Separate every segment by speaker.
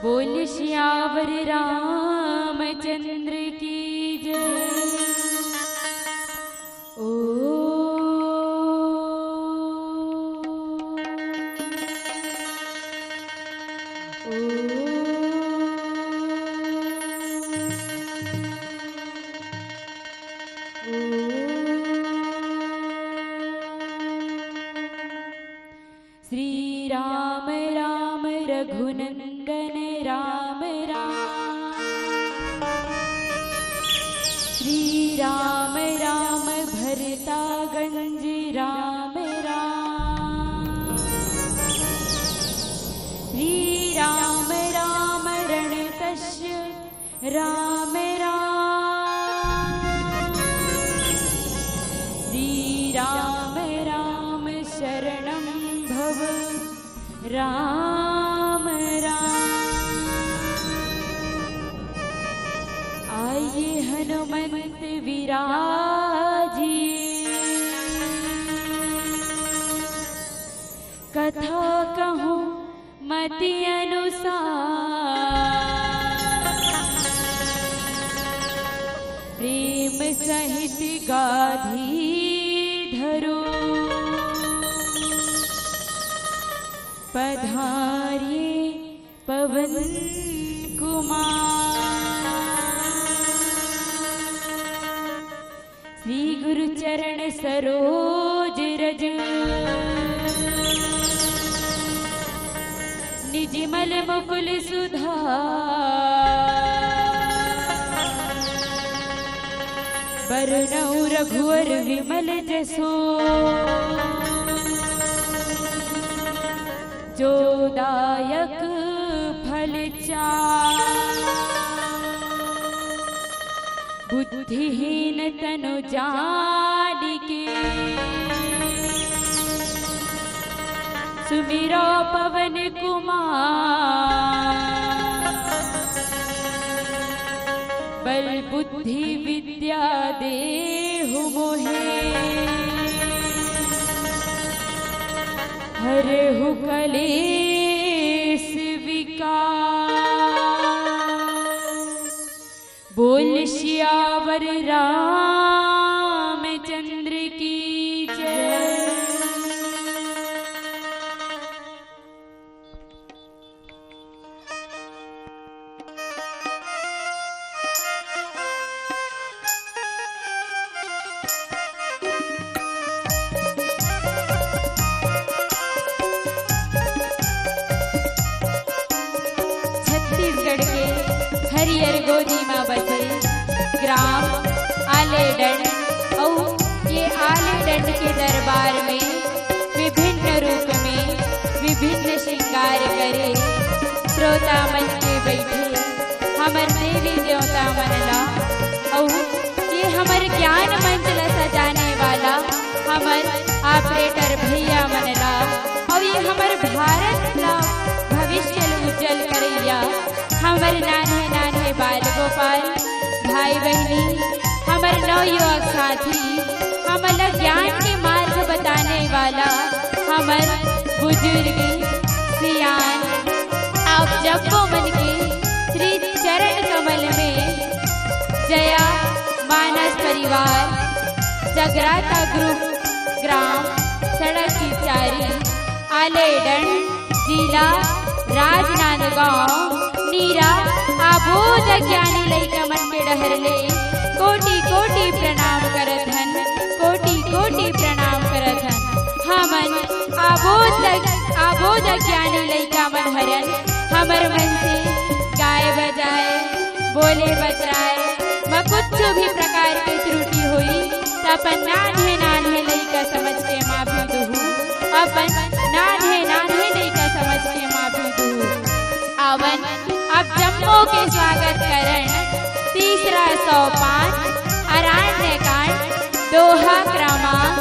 Speaker 1: बोल श्यावर रामचंद्र की जय। ओ श्री राम राम रघुनंदन राम राम। श्री राम राम भरतागंज राम राम। श्री राम राम रणतस्य राम राम। श्री राम राम शरणं भव राम राम। आइए हनुमंत विराजिए, कथा कहूँ मति अनुसार। प्रेम सहित गाधी धरो, पधारिए पवन कुमार। श्री गुरु चरण सरोज रज, निजमल मुकुल सुधार। बरनउँ रघुवर विमल जसो, जो दायक फल चार। बुद्धिहीन तनु जानिके, सुमिरो पवन कुमार। बल बुद्धि विद्या देहु मोहे, हरहु कलेश विकार। बोल श्यावर रामचंद्र की जय। छत्तीसगढ़ के हरियर गोदी में बसे ग्राम आलेडंड और ये आलेडंड के दरबार में विभिन्न रूप में विभिन्न श्रृंगार करे श्रोता मन के बैठे हमर देवी देवता मनला। और ये हमर ज्ञान मंच ला सजाने वाला हमर ऑपरेटर भैया मनला। और ये हमर भारत ला भविष्य उज्जवल करैया हमर नान्हे नान्हे बाल गोपाल भाई बहनी, हमर नवयुवक साथी, हमर ज्ञान के मार्ग बताने वाला हमर बुजुर्ग सियान। आप जब्बो मन के श्री चरण कमल में जया मानस परिवार जगराता ग्रुप ग्राम सड़क की चारी आलेडंड जिला राजनांदगांव नीरा आबोध ज्ञानी लइका मन के डहरले कोटि कोटि प्रणाम करत हन, कोटि कोटि प्रणाम करत हन। हमन आबोध ज्ञानी लइका मन हरन हमर मन से गाय बजाए बोले बतराए व कुछ भी प्रकार की त्रुटि हुई तो अपन नान्हे नान्हे लइका समझ के माफी दूँ। अपन नान्हे नान्हे लइका समझ के माफी दूँ। आवन अब जम्मू के स्वागत करण तीसरा सोपान अरण्य कांड दोहा क्रमांक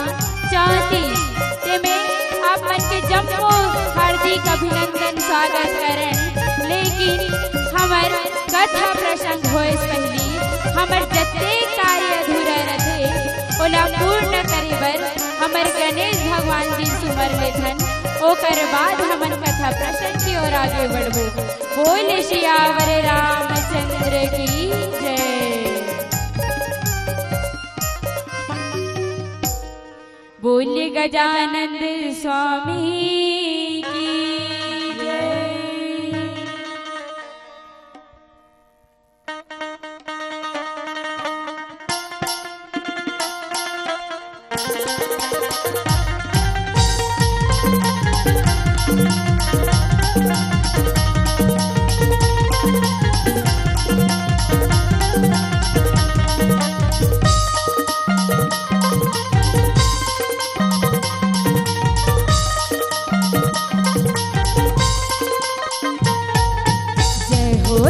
Speaker 1: 34 में आप मन के जम्मू हार्दिक अभिनंदन स्वागत करण। लेकिन हमर कथा प्रसंग होए पहली हमर जत्ते कार्य अधूरा रहे ओला पूर्ण करे बर हमर गणेश भगवान जी सुमर लेथन। ओ ओकर बाद हमन कथा प्रसंग की ओर आगे बढ़बो। बोले सियावर रामचंद्र की जय। बोले गजानंद स्वामी की जय।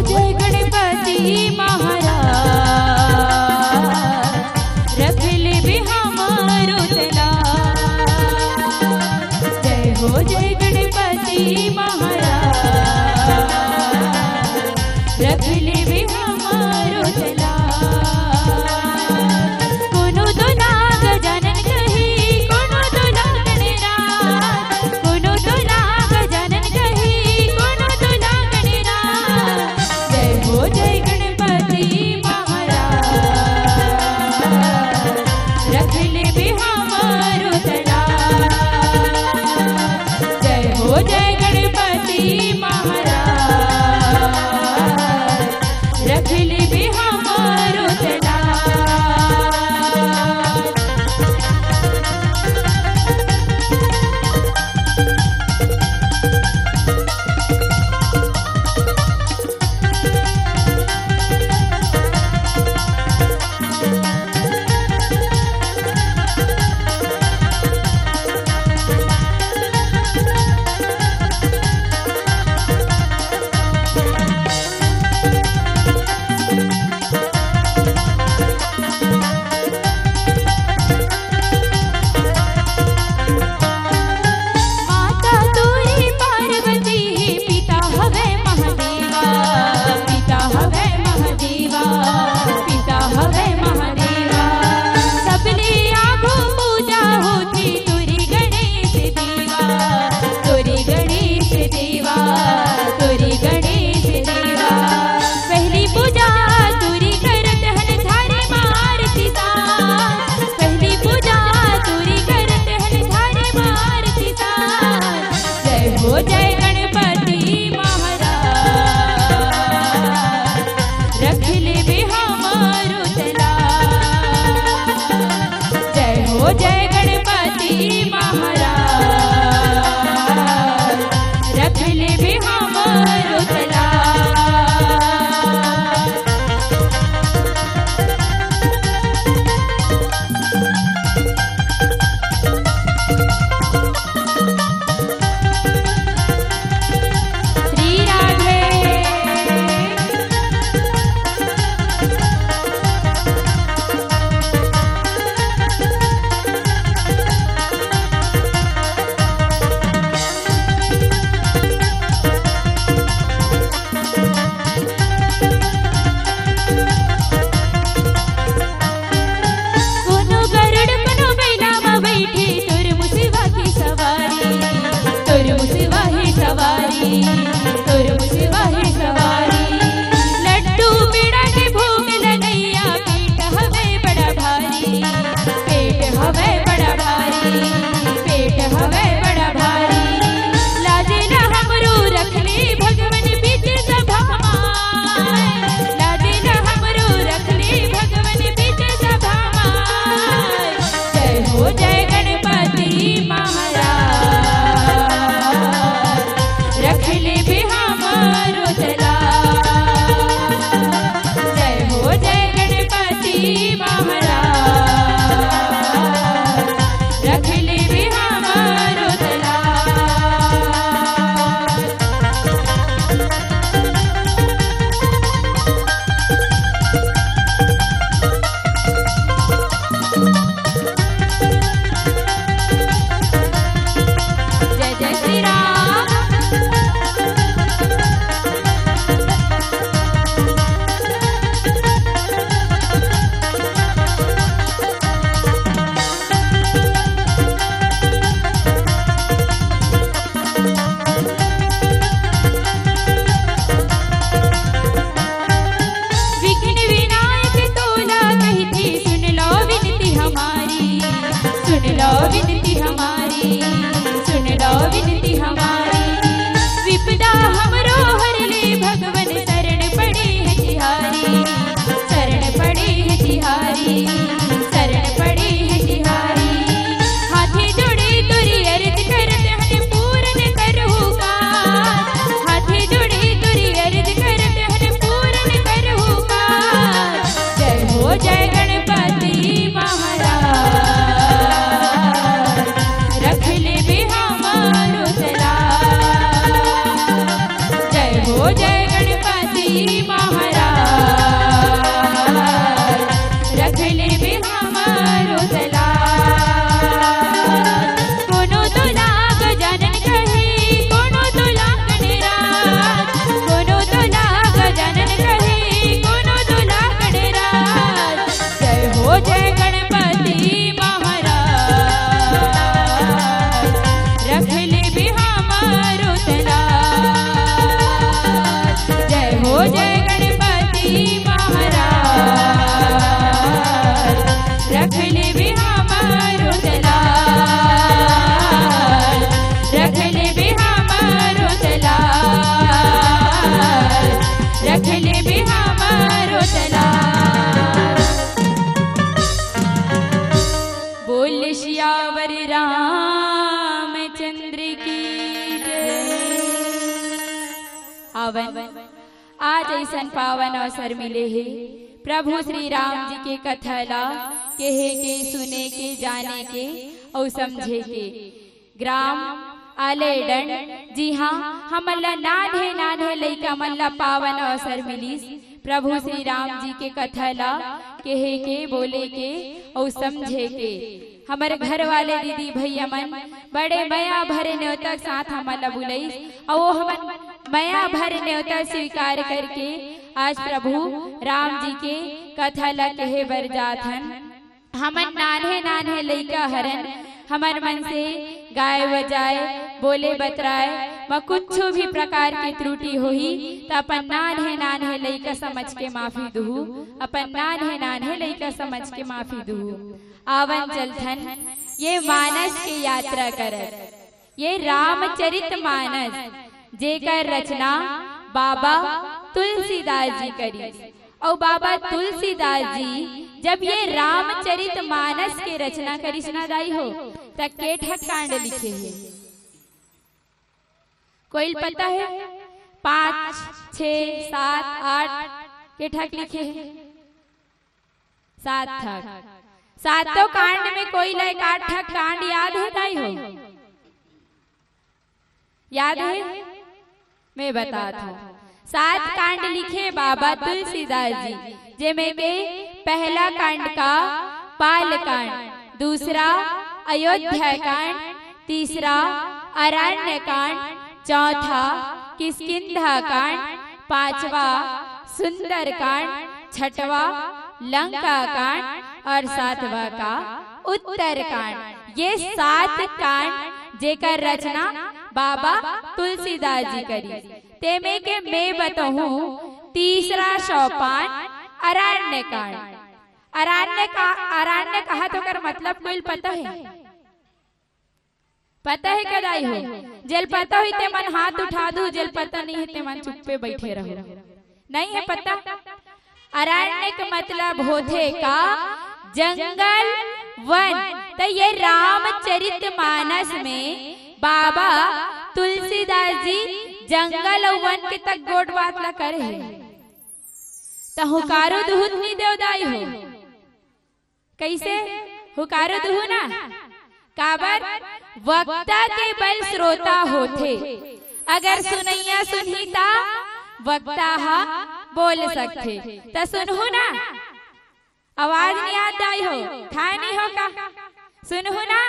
Speaker 1: जय गणपति महाराज रखल भी हमारो लाज। जय हो जय गणपति महाराज रखल भी हमारो लाज। कोनो तो नाग जनन कही कोनो तो नागन राज। कोनो तो नाग जनन कही कोनो तो नागन राज। हो जय गणपति महाराज रखल भी हमारो लाज। जय हो जय गणपति पावन आज ऐसा पावन अवसर मिले है प्रभु श्री राम जी के कथला कहे के सुने के जाने के और समझे के ग्राम आलेडन। जी हाँ, हमला नान्हे नान्हे लइका मल्ला पावन अवसर मिलीस प्रभु श्री राम जी के कथला कहे के बोले के और समझे के। हमारे घर वाले दीदी भैया मन बड़े मया भरे न्योता साथ हमला बुलाईस और वो हमन मया भरे न्योता स्वीकार करके आज प्रभु राम जी के कथला कहे बर जाथन। हमन नान्हे नान्हे लइका हरन हमार मन से गाय बजाए बोले बतराए व कुछ भी प्रकार की त्रुटि होही तो अपन नान्हे नान्हे लइका समझ के माफी दूँ, अपन नान्हे नान्हे लइका समझ के माफी दूँ। आवन चलथन ये मानस की यात्रा करत, ये रामचरित मानस जेकर रचना बाबा तुलसीदास जी करी। और बाबा तुलसीदास जी जब ये रामचरित मानस के रचना करी सुनादाई हो तक के ठक कांड लिखे हैं। कोई पता है 5, 6, 7, 8 के ठक लिखे हैं? 7 ठक। सातों कांड में कोई लाइक 8 ठक कांड याद है दाई हो? याद है? मैं बताता हूँ। 7 कांड लिखे बाबा तुलसीदास जी, जिसमें के पहला कांड का पाल कांड, दूसरा अयोध्या कांड, तीसरा अरण्य कांड, चौथा किष्किंधा कांड, पांचवा सुंदर कांड, छठवा लंका कांड और 7वां का उत्तर कांड। ये 7 कांड जेकर रचना बाबा तुलसीदास जी करी। तेमे के मैं बताऊं तीसरा सोपान अरण्य कांड। अरण्य कहा तो कर मतलब कोई पता है? पता है कदाई हो? जेल पता हुई ते मन हाथ उठा दो, जेल पता नहीं है ते मन चुप्पे बैठे रहो। नहीं है पता? अरण्य का मतलब होते का जंगल वन। तो ये रामचरित मानस में बाबा तुलसीदास जी जंगल और वन के तक गोट बात ला करे है। तो हुकारो दुहुत नहीं देवदाई हो। कैसे हुकारो दुहु ना? काबर वक्ता के बल श्रोता होते। अगर सुनैया सुनहीता वक्ता हा बोल सकते। तो सुनहु ना? आवाज नहीं आती आई हो? था नहीं हो का? सुनहु ना?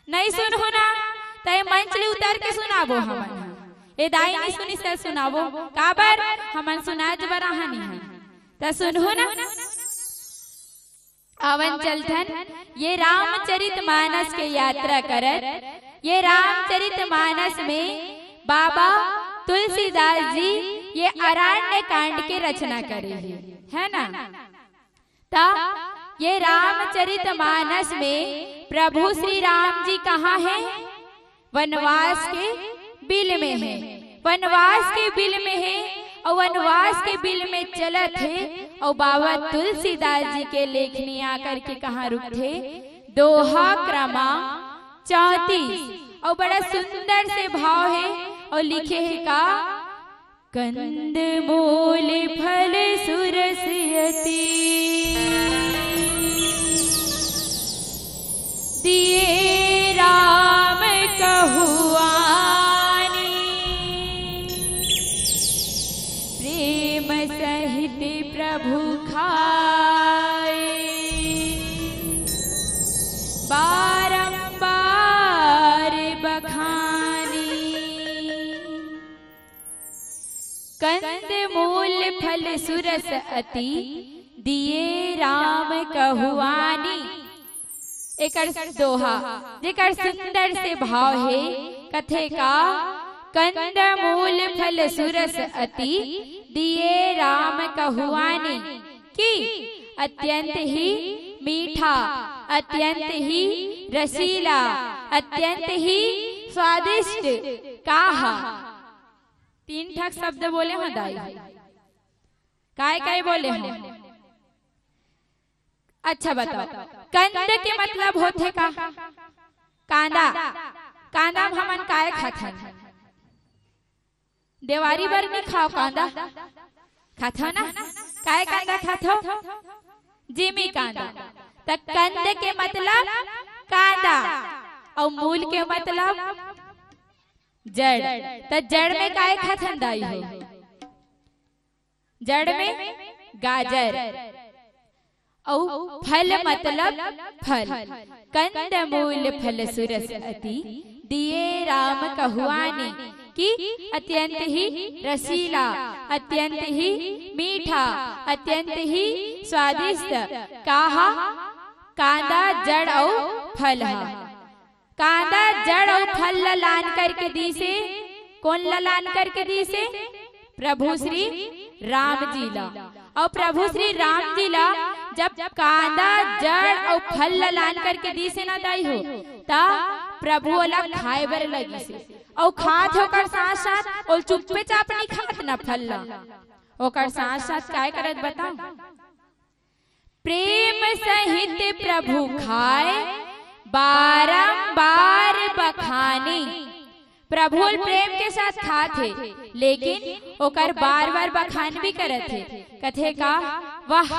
Speaker 1: नहीं सुनहु ना? तय मंचली उतर के सुनाबो हमन। ए दाई नहीं सुनी से सुनाबो काबर हमन सुनाज बराहनी है। तो सुनहु ना? अवन चलथन ये रामचरित मानस के यात्रा करत। ये रामचरित मानस में बाबा तुलसीदास जी ये अरण्य कांड के रचना करे है ना? ता ये रामचरित मानस में प्रभु श्री राम जी कहाँ हैं? वनवास के बिल में है। वनवास के बिल में है और वनवास के बिल में चलत है। और बाबा तुलसीदास जी के लेखनी आकर के कहाँ रुकते? दोहा क्रमांक 34 और बड़ा सुंदर से भाव है और लिखे है का कंद मूल फल सुरसियति दिए राम कहुआनी प्रेम सहित प्रभु खाए बारंबार बखानी कंद मूल फल सुरस अति दिए राम कहुआनी। एक दोहा जेकर सुंदर से भाव है कथे का कंद मूल फल सुरस अति दिए राम कहुआनी की अत्यंत ही मीठा, अत्यंत ही रसीला, अत्यंत ही स्वादिष्ट काहा। 3 ठक शब्द बोले हो दाई। काय काय बोले हो? अच्छा बताओ कंद के मतलब होते का? कांदा। कांदा हमन काय खाथन? देवारी बर नहीं खाओ कांदा, खाथो ना? काय कांदा खाथो? जिमी कांदा। त कंद के मतलब कांदा और मूल के मतलब जड़। त जड़ में काय खाथन दाई हो? जड़ में गाजर। और फल मतलब फल। कंद मूल फल सुरस अति दिए राम कहुआने कि अत्यंत ही रसीला, अत्यंत ही मीठा, अत्यंत ही स्वादिष्ट काहा कांदा जड़ और फल है। कांदा जड़ और फल ललान करके दी से, कौन ललान करके दी से? प्रभु श्री राम जी ला। और प्रभु श्री राम जी ला जब कांदा जड़ और फल ललान करके दी से ना दाई हो ता प्रभु वाला खाए बर लगी से। और खात होकर साथ साथ और चुप्पे चाप नहीं खात ना फल ला, ओकर साथ साथ काय करत बताओ? प्रेम सहित प्रभु खाए बारंबार बखाने। प्रभु प्रेम के साथ खाते लेकिन ओकर बार बार बखान भी करत थे। कथे का वाह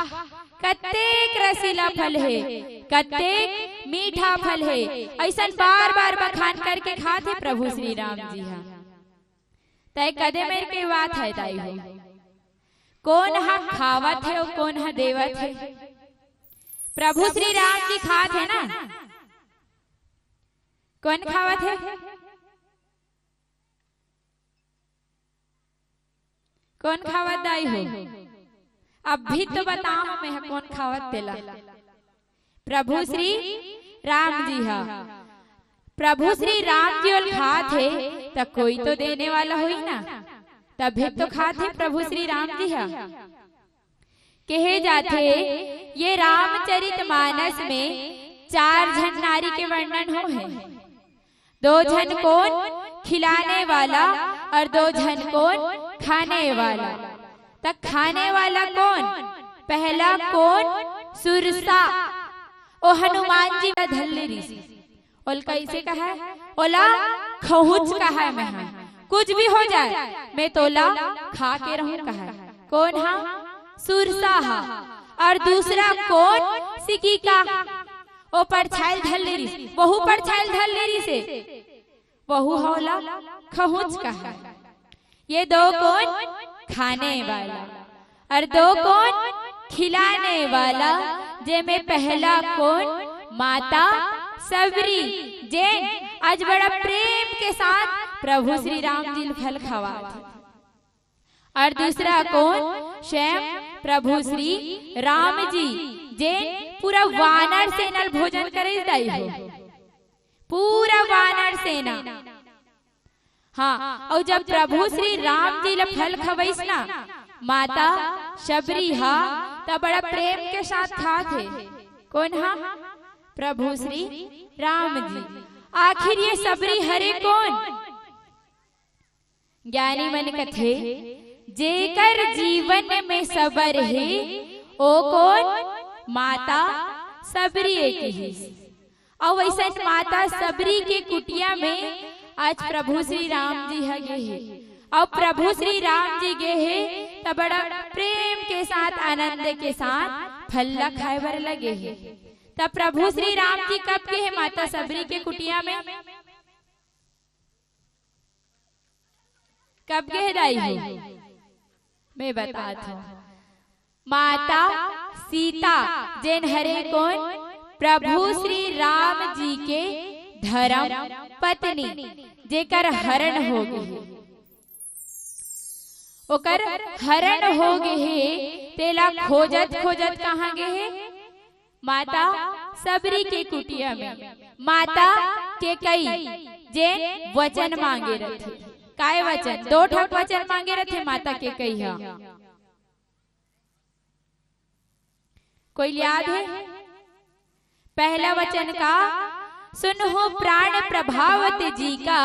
Speaker 1: कतेक रसीला फल है, कतेक मीठा फल है, ऐसा बार बार बखान करके खाते प्रभु श्री राम जी। हाँ तय कदे मेरे के बात है दाई हो। कौन हा खावत है और कौन हा देवत है? प्रभु श्री राम जी खात है ना? कौन खावत है? कौन खावत दाई हो? अब भी तो बताओ मैं कौन खावत तेला? प्रभु श्री राम जी। हा प्रभु श्री राम जी और खात है तो कोई तो देने वाला हुई ना, तभी तो खाते प्रभु श्री राम जी। हा कहे जाते ये रामचरितमानस में 4 जन नारी के वर्णन हो है। 2 जन कौन? खिलाने वाला और 2 जन कौन? खाने वाला। तक खाने वाला कौन? पहला कौन? सुरसा। ओ हनुमान जी का धल्लेरी और कैसे कहा है? ओला खहुच कहा है। मैं कुछ भी हो जाए मैं तोला खा के रहूं कहा। कौन? हा सुरसा। हा और दूसरा कौन? सिकिका। ओ परछाइल धल्लेरी, बहु परछाइल धल्लेरी से बहु हौला खहुच कहा। ये 2 कौन? खाने वाला और 2 कौन? खिलाने वाला। जे में पहला कौन? माता सबरी जैन आज बड़ा प्रेम के साथ प्रभु श्री राम जी फल खावा। और दूसरा कौन? स्वयं प्रभु श्री राम जी जैन पूरा वानर सेना भोजन करे दाई हो। पूरा वानर सेना। हाँ और जब प्रभु श्री राम जी ला फल खवैस ना माता शबरी हा तब बड़ा प्रेम के साथ खाते। कौन? हा प्रभु श्री राम जी। आखिर ये सबरी हरे कौन? ज्ञानी मन कथे जेकर जीवन में सबर है ओ कौन? माता सबरी एक ही। और वैसे माता सबरी के कुटिया में आज प्रभु श्री राम जी है गे है। और प्रभु श्री राम जी गे है तब बड़ा प्रेम के साथ आनंद के साथ फल खाए बर लगे है। तब प्रभु श्री राम जी कब के है माता सबरी के कुटिया में? कब के दाई है? मैं बताता हूँ। माता सीता जैन हरे कौन? प्रभु श्री राम जी के धर्म पत्नी जेकर हरण हो गए। ओकर हरण हो गए तेला खोजत खोजत कहाँ गए? माता सबरी के कुटिया में। माता के कई जे वचन मांगे रथे। काय वचन? 2 ठक वचन मांगे रथे माता के कई। हा कोई याद है? पहला वचन का सुनहो प्राण प्रभावत जी का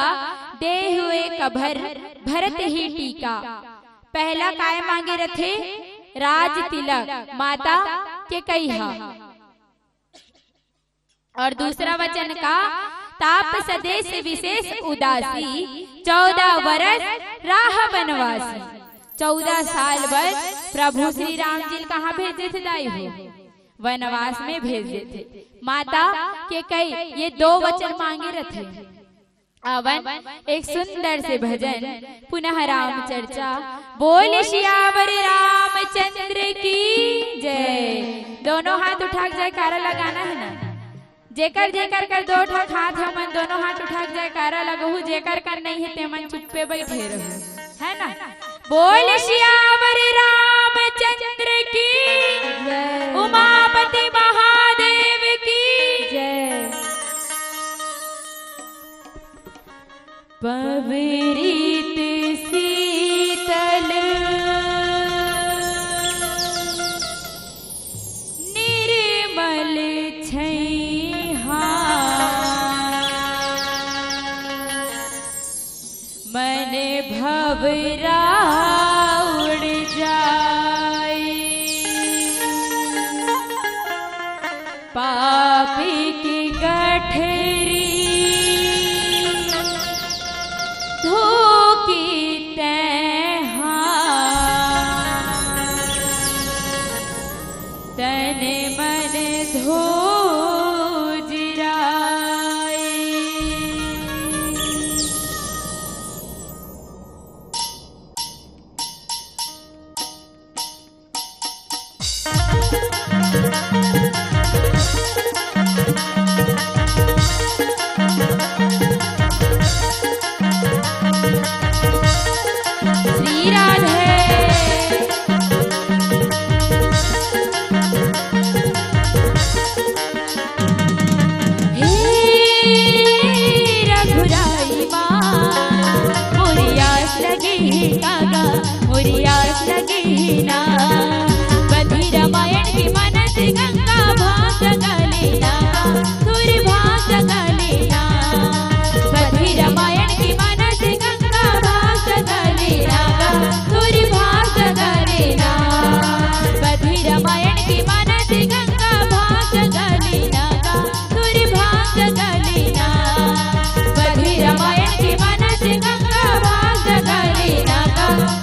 Speaker 1: दे हुए कभर भरत ही टीका। पहला काय मांगे रथे? राज तिलक माता के कई। हा और दूसरा वचन का ताप सदेश विशेष उदासी 14 वर्ष राह बनवासी। 14 साल बाद प्रभु श्री राम जी कहाँ भेजे थे दाई हो? वनवास में भेजे थे। माता के कई ये 2 वचन मांगे रथे। अवन एक सुंदर से भजन पुनः राम चर्चा। बोल सियावर रामचंद्र की जय। दोनों हाथ उठा जयकारा लगाना है ना। जेकर जेकर कर 2 ठाक हाथ है मन दोनों हाथ उठा जयकारा लगहु। जेकर कर नहीं है ते मन चुप्पे बैठे रहो, है ना। बोल सियावर रामचंद्र की जय। उमापति महादेव की जय। पवित्रित शीतल निर्मल छैहा मन भवरा उड़ जाए। पापी की गठरी धोकी तैहा तन मन धो जिराए। श्री राधे रघुराई माँ मोरी आस लगी कागा मोरी आस लगी ना। बधी रामायण की मनस गंगा भास गलेना सुर भास गलेना। बधी रामायण की मनस गंगा भास गलेना सुर भास गलेना। बधी रामायण की मनस गंगा भास गलेना सुर भास गलेना। बधी रामायण की मनस गंगा भास गलेना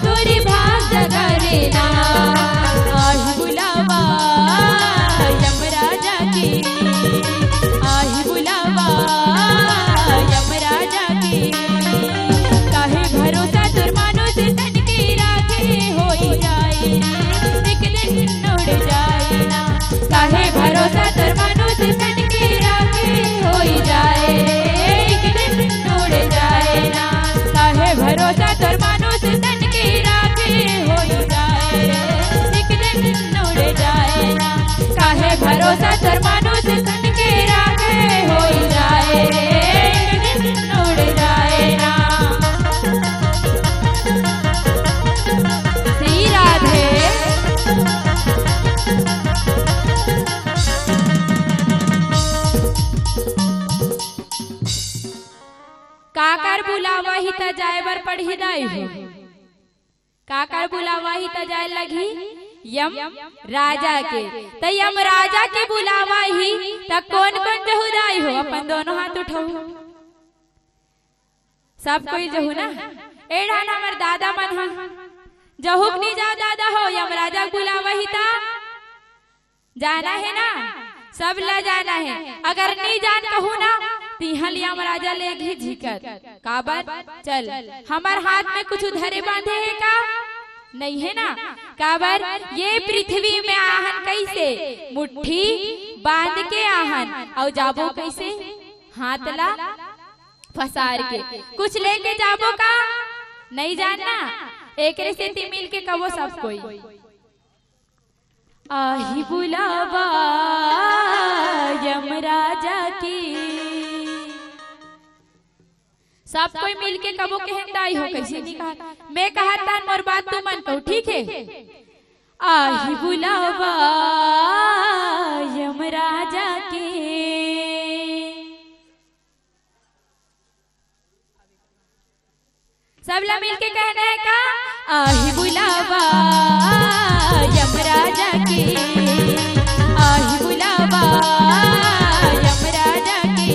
Speaker 1: सुर भास गलेना। आही बुलावा यमराजा की आही बुलावा यमराजा की। काहे भरोसा तुर मानुष तन की राखे होई जाए एक दिन उड़ जाए ना। काहे भरोसा तुर मानुष तन की राखे होई जाए एक दिन उड़ जाए ना। काहे भरोसा तुर मानुष तन की राखे होई जाए एक दिन उड़ जाए ना। काहे भरोसा तुर मानुष तन की राखे होई जाए एक दिन उड़ जाए ना। श्री राधे काकर बुलावा ही त जाए बर पढ़ी दाई हो। काकर बुलावा ही त जाए लगी यम राजा के। त यम राजा के बुलावा ही त कौन कौन जहुदाई हो? अपन दोनों हाथ उठाओ। सब कोई जहू ना। एड़ा हमर दादा मन हा जहुक नहीं जा दादा हो। यम राजा बुलावा ही ता जाना है ना। सब ला जाना है। अगर नहीं जान कहू ना तिहल यम राजा ले घी झिकर काबर चल। हमार हाथ में कुछ उधरे बांधे है का? नहीं है ना। काबर ये पृथ्वी में आहन कैसे मुट्ठी बांध के आहन और जाबो कैसे हाथ ला फसार के। कुछ लेके जाबो का नहीं जानना। एक से मिल के कहो सब कोई। आही बुलावा यमराजा की। सब कोई मिल के कबो कहताई हो। कैसे नहीं कहा? मैं कहा था मोर बात तू मन को ठीक है। आही बुलावा यमराजा के। सब ला मिल के कहना है का? आही बुलावा यमराजा के। आही बुलावा यमराजा के।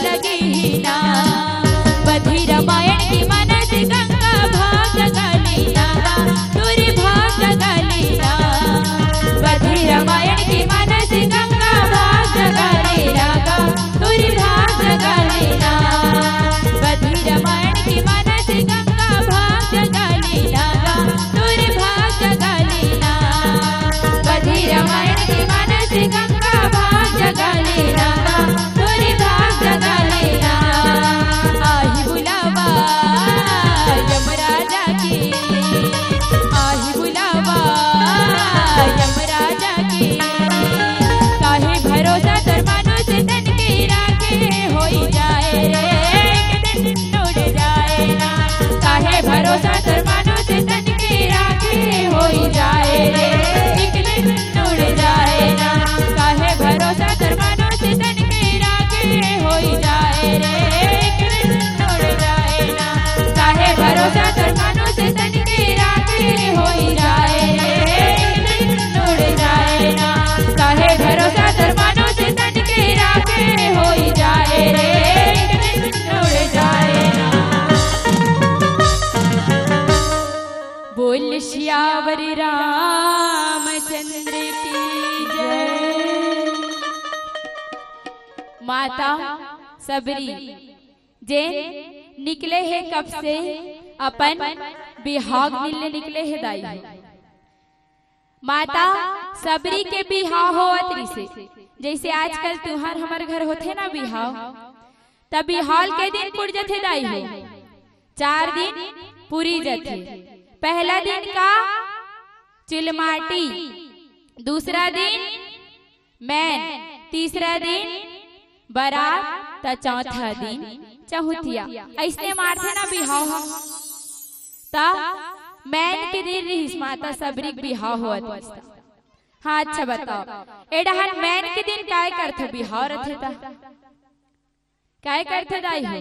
Speaker 1: लगी ही ना। बधी रामायण की मनस गंगा भाग जगाली नागा तुरी भाग जगाली ना। बधी रामायण की मनस गंगा भाग जगाली नागा तुरी भाग जगाली ना। बधी रामायण की मनस गंगा भाग जगाली नागा तुरी भाग जगाली ना। बधी रामायण की मनस गंगा भाग जगाली नागा तुरी भाग जगाली ना। आही बुलावा यमराजा की, आही बुलावा यमराजा की। काहे भरोसा तर मनुष्य तन के राखे होई जाए रे एक दिन उड़ जाए ना। काहे भरोसा तर मनुष्य तन के राखे होई जाए रे एक दिन उड़ जाए ना। काहे भरोसा तर मनुष्य तन के राखे होई जाए रे एक दिन उड़ जाए ना। काहे भरोसा तर मनुष्य तन के राखे होई जाए रे एक दिन उड़ जाए ना। काहे भरोसा तर मनुष्य तन के राखे होई जाए रे एक दिन उड़ जाए ना। बोल श्यावर रामचंद्र की जय। माता सबरी जे निकले है कब से अपन बिहाग मिलने निकले है दाई। माता सबरी के बिहाव होवत से जैसे आजकल त्योहार हमारे घर होते ना बिहाव, तब बिहाल के दिन पुर जथे दाई हो। 4 दिन पूरी जथे। पहला दिन का चिलमाटी, दूसरा दिन मैन, तीसरा दिन बारात, त चौथा दिन चौथिया। ऐसे मारते ना बिहाव। ता मैन के दिन रहीस माता सबरी बिहाव होत। हाँ अच्छा बताओ एडहन मैन के दिन काय करथे बिहाव रथे ता काय करथे दाई हो।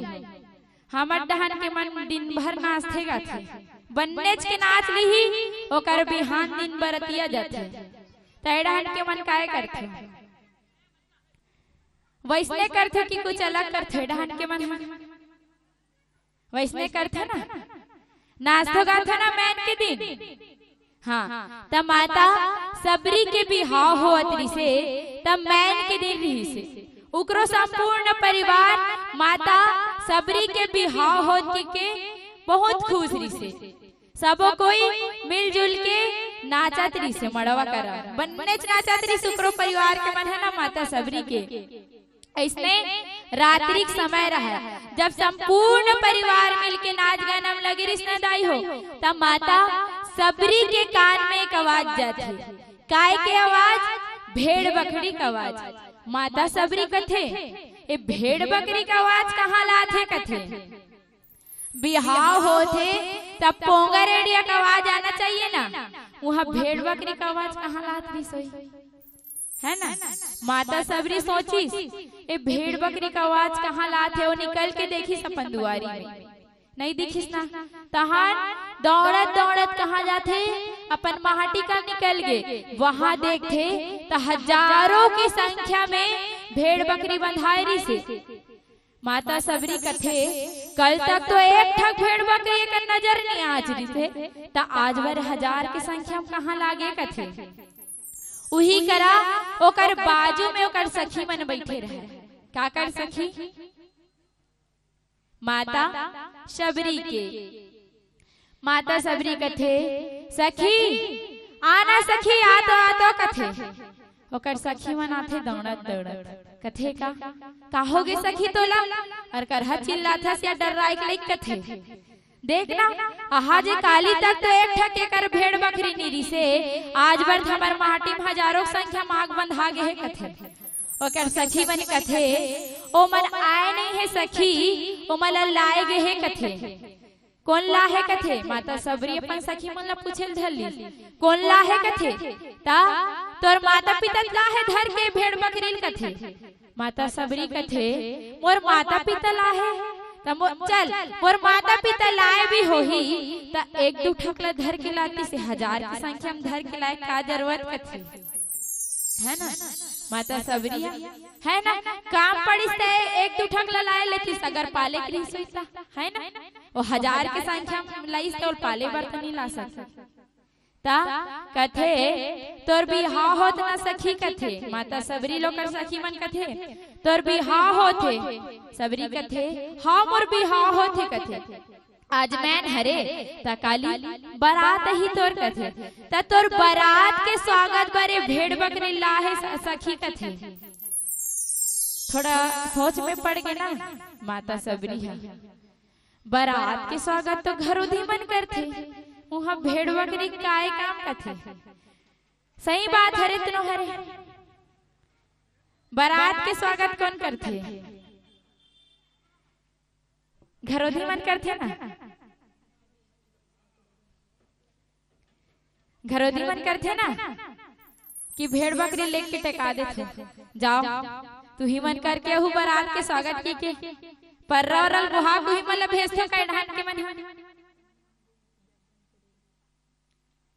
Speaker 1: हमर डहन के मन दिन भर नाचथे गाथे, बन्नेच के नाच लिही ओकर बिहान दिन बरतिया जाथे। तैडहन के मन काय करथे वैसने करथे कि कुछ अलग करथे। डहन के मन वैसने करथे ना, नाच तो गाथे ना मैन के दिन। हाँ तब माता सबरी के बिहाव होत से तब मैन के दिन रही से उकरो संपूर्ण परिवार माता सबरी के बिहाव होत के बहुत खुश रही से। सबो कोई मिलजुल के नाचत रही से मड़वा करा बन्ने नाचत रही उकरो परिवार के मन है ना माता सबरी के। इसने रात्रि समय रहा जब संपूर्ण परिवार मिलके नाच गाना लगे रिश्ते दाई हो, तब माता सबरी के कान में एक आवाज जाती। काय के आवाज? भेड़ बकरी का आवाज। माता सबरी कथे ए भेड़ बकरी का आवाज कहाँ लाथे कथे बिहाव होते तब पोंगा रेडिया का आवाज आना चाहिए ना, वहाँ भेड़ बकरी का आवाज कहाँ लात भी सोई है ना। माता सबरी सोची ए भेड़ बकरी का आवाज कहाँ लाते। वो निकल के देखी अपन दुआरी में नहीं दिखिस ना, तहान दौड़त दौड़त कहाँ जाते अपन माटी का निकल गए। वहां देखते तो हजारों की संख्या में भेड़ बकरी बंधाई से। माता सबरी कथे कल तक तो एक ठक भेड़ बकरी का नजर नहीं आज रही थे, तो आज बार 1000 की संख्या में कहाँ लागे कथे। उही करा ओकर बाजू में ओकर सखी मन बैठे रहे। का कर सखी? माता सबरी के। माता सबरी कथे सखी आना सखी आतो कथे। ओकर सखी मन आथे दौड़त दौड़त कथे का होगे सखी तोला और करहा चिल्लाथा से डराई के लाइक कथे देखना आज काली तक तो एक ठक एकर भेड़ बकरी नीरी से आज बर हमर माटी में हजारों संख्या माग बंधा गे है कथे। ओकर सखी बन कथे ओ मन आए नहीं है सखी ओ मन लाए गे है कथे। कौन ला है कथे? माता सबरी अपन सखी मन ला पूछल धरली कौन ला है कथे। ता तोर माता पिता ला है धर के भेड़ बकरी कथे। माता सबरी कथे मोर माता पिता ला है चल मोर माता पिता लाए भी होही त एक दो ठकला धर के लाती से 1000 की संख्या में धर के लाए का जरूरत कथे। है ना। माता सबरी है ना, काम पड़ी से एक दू ठक लाए लेती अगर पाले के लिए है ना, वो 1000 के संख्या में लाई तो पाले बर तो नहीं ला सकता ता कथे तोर बिहाव होत ना सखी कथे। माता सबरी लोग कर सखी मन कथे तोर बिहाव होथे, सबरी कथे हाँ मोर बिहाव होथे कथे। आज मैन हरे ता काली बारात ही तोर कथे, ता तोर बारात के स्वागत बरे भेड़ बकरी लाहे सखी कथे। थोड़ा सोच में पड़ गए ना माता सबरी है, बारात के स्वागत तो घरों धी मन करथे, वहां भेड़ बकरी काय काम कथे। सही बात हरे तनो हरे, बारात के स्वागत कौन करथे? घरोधी मन करथे ना, घरोधी मन करथे ना कि भेड़ बकरी लेके टेका देथे। जाओ तू ही मन करके हु बारात के स्वागत की के पररल गुहा को ही मन भेजथे कई ढान के मन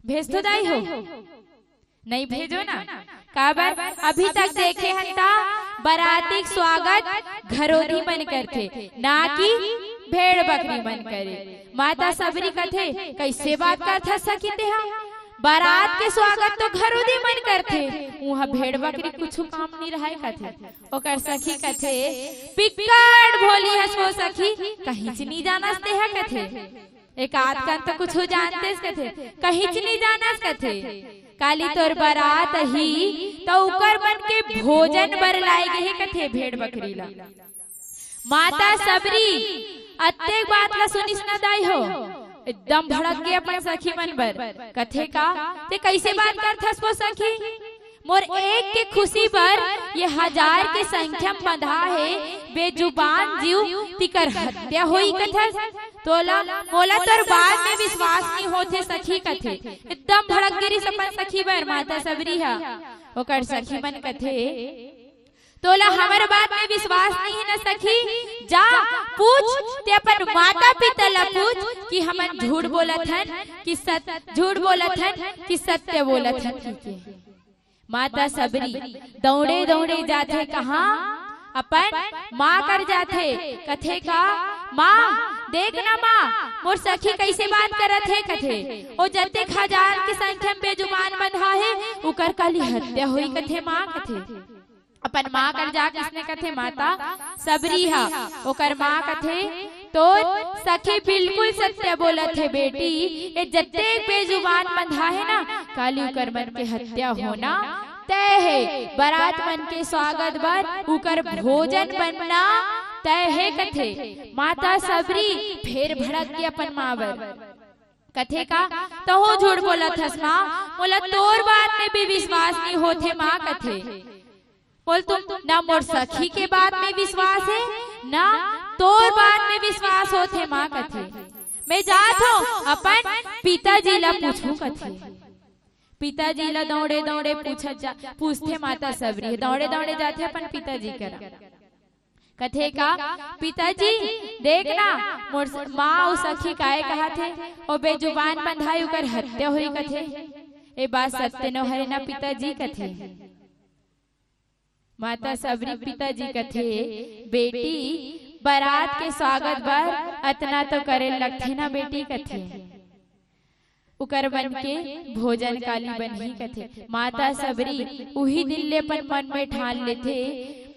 Speaker 1: भेज तो दाई हो, नहीं भेजो ना काबर अभी तक देखे हंता बाराती स्वागत घरोधी मन करथे ना कि भेड़ बकरी मन करे। माता सबरी कथे कैसे बात करथा सकी तेहा, बारात के स्वागत तो घरोधी मन करथे, वहां भेड़ बकरी कुछ काम नहीं रहा कथे। ओकर सखी कथे पिक्कड़ भोली हसो सखी कहीं से नहीं जाना तेहा कथे, एक आध कन तो कुछ जानते कथे कहीं से नहीं जाना कथे। काली तोर बारात ही तो उकर मन के भोजन बर लाए गए कथे भेड़ बकरी ला। माता सबरी अत्ते बात ला सुनिस न दाई हो, एकदम भड़क गए अपन सखी मन बर कथे का ते कैसे बात करथस वो सखी, मोर एक के खुशी पर ये 1000 के संख्या बंधा है, बेजुबान जीव तिकर हत्या होई कथस। तोला मोला तोर बात में विश्वास नहीं होथे सखी कथे, एकदम भड़क गिरी सपन सखी बर माता सबरी है। ओकर सखी मन कथे तोला हमार बात में विश्वास नहीं है ना सखी, जा पूछ ते अपन माता पिता ला पूछ कि हमन झूठ बोलत हन कि सत्य, झूठ बोलत हन कि सत्य बोलत हन। माता सबरी दौड़े दौड़े जाथे कहाँ, अपन माँ कर जाथे कथे का माँ देख ना माँ मोर सखी कैसे बात करत है कथे, ओ जते 1000 के संख्या में बेजुबान बंधा है उकर काली हत्या हुई कथे। माँ कथे अपन माँ कर जा किसने कथे माता सबरी हा, ओकर माँ कथे तो सखी बिल्कुल सत्य बोलत है बेटी, ये जत्ते बेजुबान बंधा है ना काली उकर मन के हत्या होना तय है, बारात मन के स्वागत बर उकर भोजन बनना तय है कथे। माता सबरी फिर भड़क के अपन माँ बर कथे का तो हो झूठ बोलत हस माँ, बोला तोर बात में भी विश्वास नहीं होथे माँ कथे। बोल तुम ना मोर सखी के बात में विश्वास है ना तोर बात में विश्वास होथे माँ कथे। मैं जात हूँ अपन पिताजी ला पूछूं कथे। पिताजी ला दौड़े दौड़े पूछते माता सबरी, दौड़े दौड़े जाते अपन पिताजी करा कथे का पिताजी देखना मोर माँ सखी काहे कहा थे ओ बेजुबान बंधाई उकर हत्या हुई कथे, ए बात सत्य न हरे ना पिताजी कथे। माता सबरी पिताजी कथे बेटी बारात के स्वागत बर अतना तो करे लगथे ना बेटी कथे, उकर बन के भोजन काली बनही कथे। माता सबरी उही दिन ले अपन मन में ठान लेथे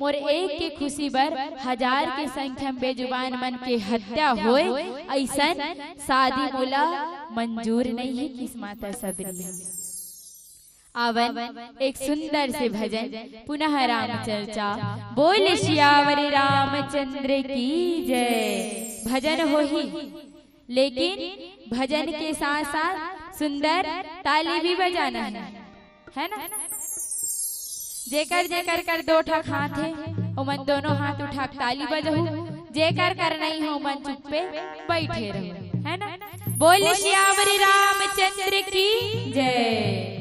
Speaker 1: मोर एक के खुशी बर 1000 के संख्या में बेजुबान मन के हत्या होए, ऐसन शादी मोला मंजूर नहीं है किस माता सबरी। आवन एक सुंदर से भजन पुनः राम चर्चा, बोल सियावर रामचंद्र की जय। भजन हो ही लेकिन भजन के साथ साथ सुंदर ताली भी बजाना है ना। जेकर जेकर कर 2 ठक हाथ है ओ मन दोनों हाथ उठा ताली बजहु, जेकर कर नहीं हो मन चुप्पे बैठे रहो, है ना। बोल सियावर रामचंद्र की जय।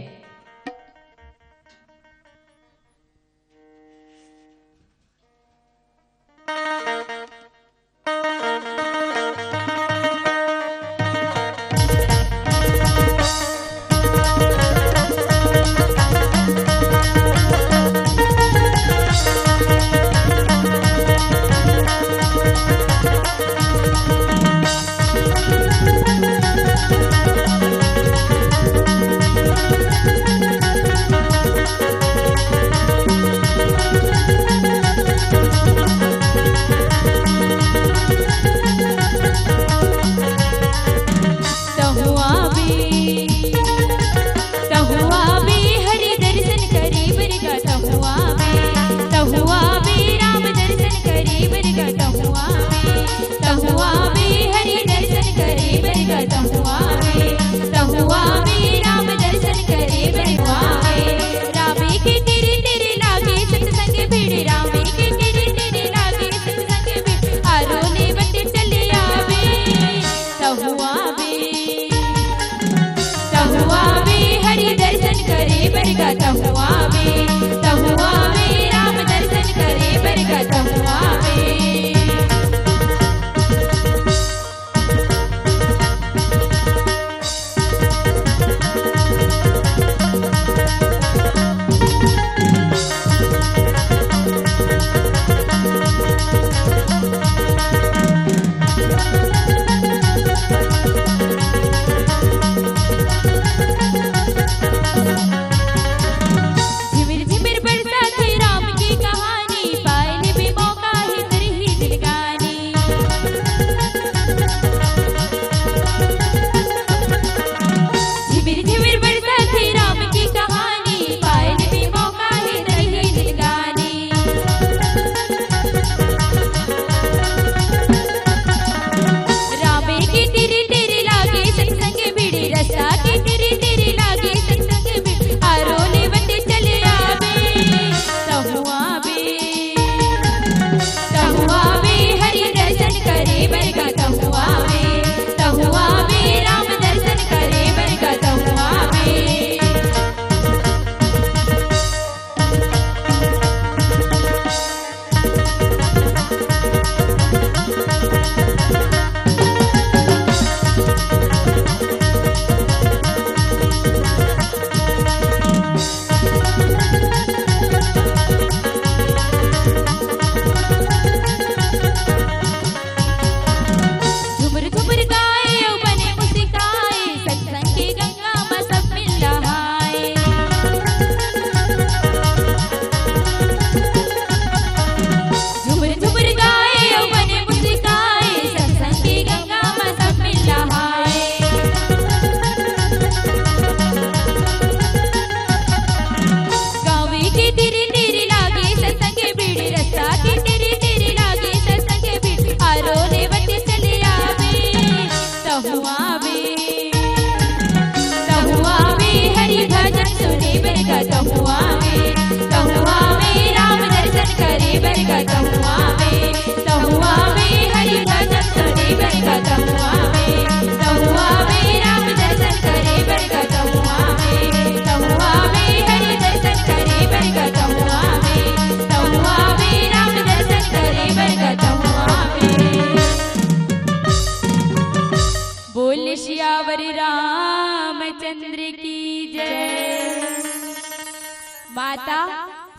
Speaker 1: माता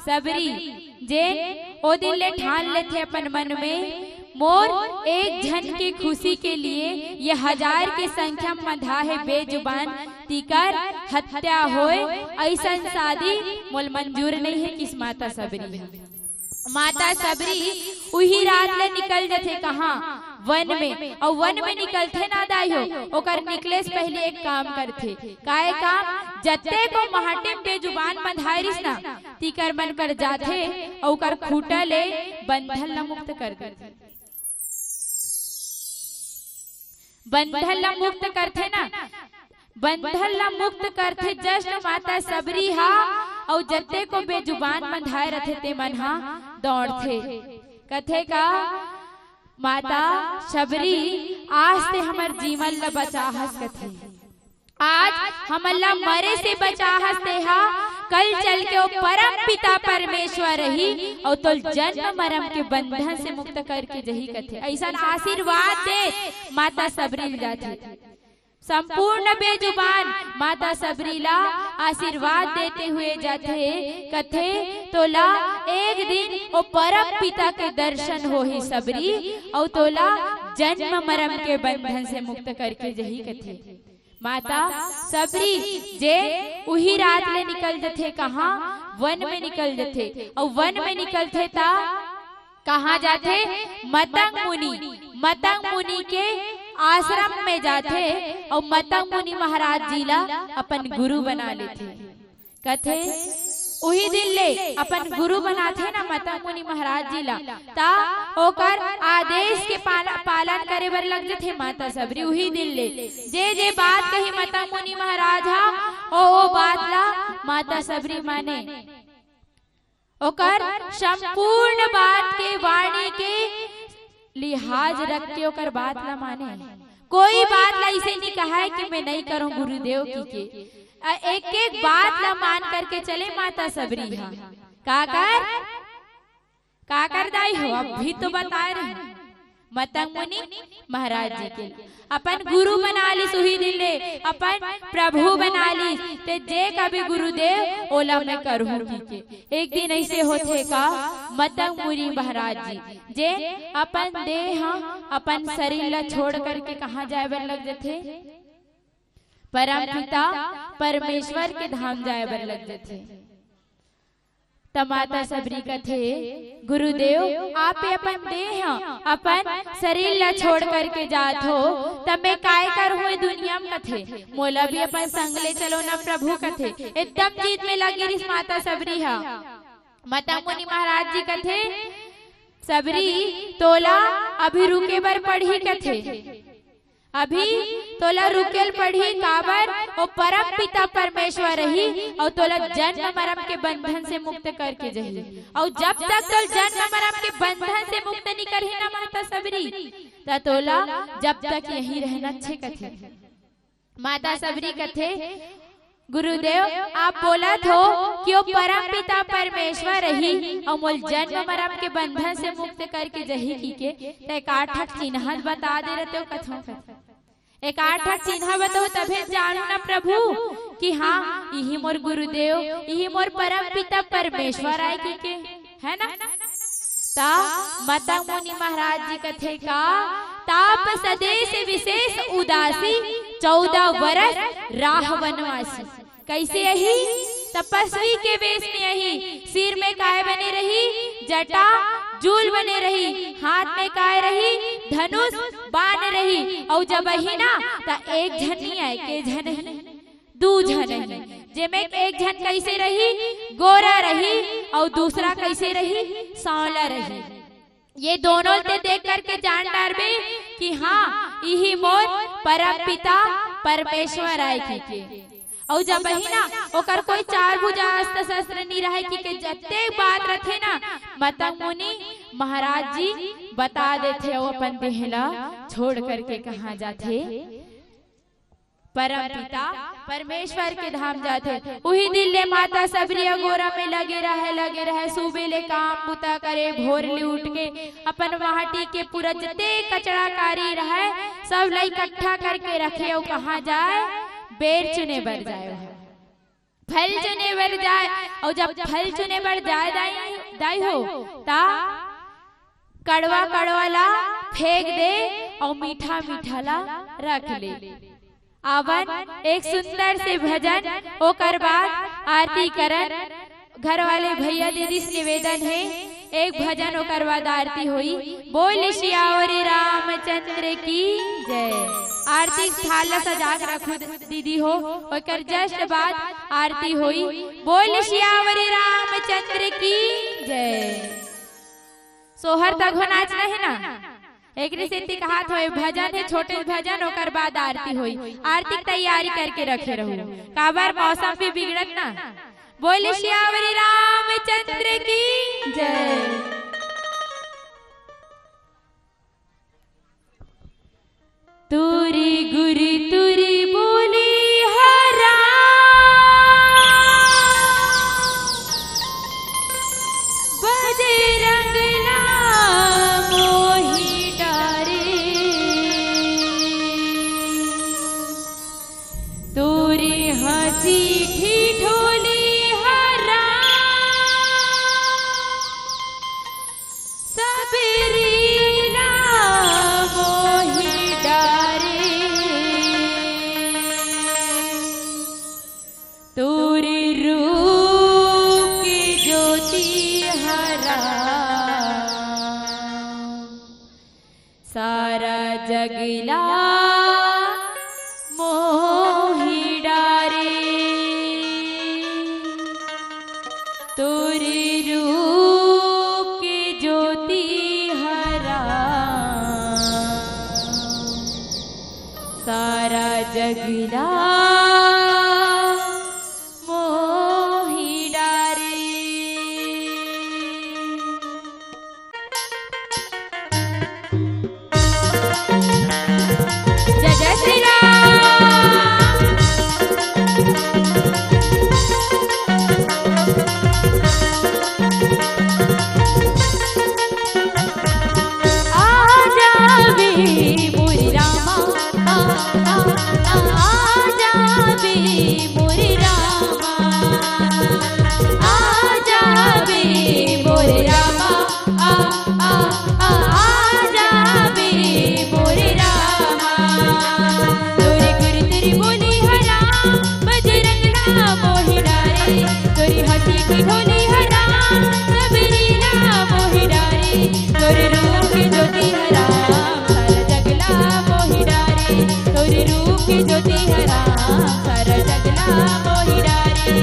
Speaker 1: सबरी जे ओ दिन ले ठान ले थे अपन मन में मोर एक जन के खुशी के लिए ये हजार के संख्या मधा है बेजुबान तिकर हत्या होए ऐसा शादी मोल मंजूर नहीं है किस माता सबरी है। माता सबरी उही रात ले निकल जाते कहाँ वन में और वन में निकलते ना दाई हो ओकर निकले से पहले एक काम करते काहे काम जत्ते को महाटे बेजुबान बंधारिस ना तिकर मन कर जाते और ओकर खूटा ले बंधन ला मुक्त कर देते बंधन ला मुक्त करते ना बंधन ला मुक्त करते जस्ट माता सबरी हा और जत्ते को बेजुबान बंधाए रथे ते मन हा दौड़ते कथे का माता सबरी आज से हमर जीवन ला बचाहस कथे आज हमन ला मरे से बचाहस ते हा कल चल के वो परम पिता परमेश्वर ही और तो जन्म मरम के बंधन से मुक्त करके जही कथे ऐसा आशीर्वाद दे माता सबरी जाते संपूर्ण बेजुबान माता सबरीला आशीर्वाद देते हुए जाते कथे तोला एक दिन ओ परम पिता के दर्शन हो ही सबरी और तोला जन्म मरम के बंधन से मुक्त करके जही कथे माता सबरी जे उही रात ले निकल जथे कहाँ वन में निकल जथे और वन में निकलते ता कहाँ जाते मतंग मुनि के आश्रम में जाते और मतंग मुनि महाराज जी ला अपन गुरु बना लेते कथे उही दिन ले अपन गुरु बनाते ना मतंग मुनि महाराज जी ला ता ओकर आदेश के पालन करे बर लग जथे माता सबरी उही दिन ले जे बात कही मतंग मुनि महाराज हा ओ बात ला माता सबरी माने ओकर संपूर्ण बात के वाणी के लिहाज रख के ओकर बात ला माने कोई बात ला इसे नहीं कहा है कि मैं नहीं करूं गुरुदेव की के एक एक बात ला मान करके चले माता सबरी हा का कर दाई हो अब भी तो बता रहे मतंग मुनि महाराज जी के अपन गुरु बना ली सुही दिन ले अपन प्रभु बना ली ते जे कभी गुरुदेव ओला मैं करूँ के एक दिन ऐसे होते का मतंग मुनि महाराज जी जे अपन देह अपन शरीर ला छोड़ करके कहाँ जाए बर लग जाते परम पिता परमेश्वर के धाम जाए बर लग जाते माता सबरी कथे गुरुदेव आप अपन देह अपन शरीर ला छोड़ करके जात हो तब मैं काय कर हुए दुनिया में कथे मोला भी अपन संग ले चलो ना प्रभु कथे एकदम जीत में लगी रिस माता सबरी हा मतंग मुनि महाराज जी कथे सबरी तोला अभी रुके बर पढ़ी कथे अभी तोला रुकेल पढ़ी काबर ओ परम पिता परमेश्वर ही और तोला जन्म मरम के बंधन से मुक्त करके जही और जब तक तोल जन्म मरम के बंधन से मुक्त नहीं करही ना माता सबरी ता तोला जब तक यही रहना अच्छे कथे माता सबरी कथे गुरुदेव आप बोला थो कि वो परम पिता परमेश्वर ही और मोल जन्म मरम के बंधन से मुक्त करके जही की के एक आठक चिन्ह बता दे रहे हो कथों एक आठक चिन्ह बताओ तभी जानो ना प्रभु कि हाँ यही मोर गुरुदेव यही मोर परम पिता परमेश्वर आए के है ना ता मतंग मुनि महाराज जी कथे का ताप सदेश विशेष उदासी 14 वर्ष राह वनवासी कैसे यही तपस्वी के वेश में यही सिर में काय बने रही जटा जूल बने रही हाथ में काय रही धनुष बान रही और जब ही ना ता एक जन नहीं आए के जन ही दू जन ही जेमे एक जन कैसे रही गोरा रही और दूसरा कैसे रही सांवला रही ये दोनों ते देख करके जान डारबे कि हाँ यही मोर परम पिता परमेश्वर आए के और जब ही ना ओकर कोई चार भुजा अस्त्र शस्त्र नहीं रहे कि जत्ते बात रखे ना मतंग मुनि महाराज जी बता देते वो अपन देहला छोड़ करके कहाँ जाते परम पिता परमेश्वर के धाम जाते उही दिन ले माता सबरी गोरा में लगे रहे सुबेले काम बुता करे भोर ले उठ के अपन वाहटी के पूरा जते कचरा कारी रहे सब ला इकट्ठा करके रखे और कहाँ जाए बेर चुने बर जाए फल चुने बर जाए और जब फल चुने बर जाए दाई हो ता कड़वा कड़वा ला फेंक दे और मीठा मीठा ला रख ले। आवन एक सुंदर से भजन ओकर बाद आरती करन घर वाले भैया दीदी से निवेदन है एक भजन ओकर बाद आरती हुई। बोल सियावर रामचंद्र की जय। आरती थाला सजा के रखो दीदी हो ओकर जस्ट बाद आरती हुई। बोल सियावर रामचंद्र की जय। सोहर तक हो नाचना है ना एक रिसेंती कहा था भजन है छोटे भजन ओकर बाद आरती हुई। आरती की तैयारी करके रखे रहू काबर मौसम भी बिगड़त ना। बोले सियावर रामचंद्र की जय। तुरी गुरी तुरी बोली हरा बजरंग मोही डारे तोरी हंसी ठिठोली हरा सबरीला मोही डारे तोरी रूप की ज्योति हरा सारा जगला मोही डारे तोरे रूप की ज्योति हरा सारा जगला मोही डारे। जय जय श्री राम। आजावे मोरे रामा आजावे मोरे रामा आजावे मोरे रामा आजावे मोरे रामा तोरी गुरी तेरी बोली हरा बजरंग मोही डारे तोरी हंसी की ढोली हरा सबरीला मोही डारे तोरे रूप की ज्योति हरा सारा जगला मोही डारे तोरे रूप की ज्योति हरा सारा जगला मोही डारे।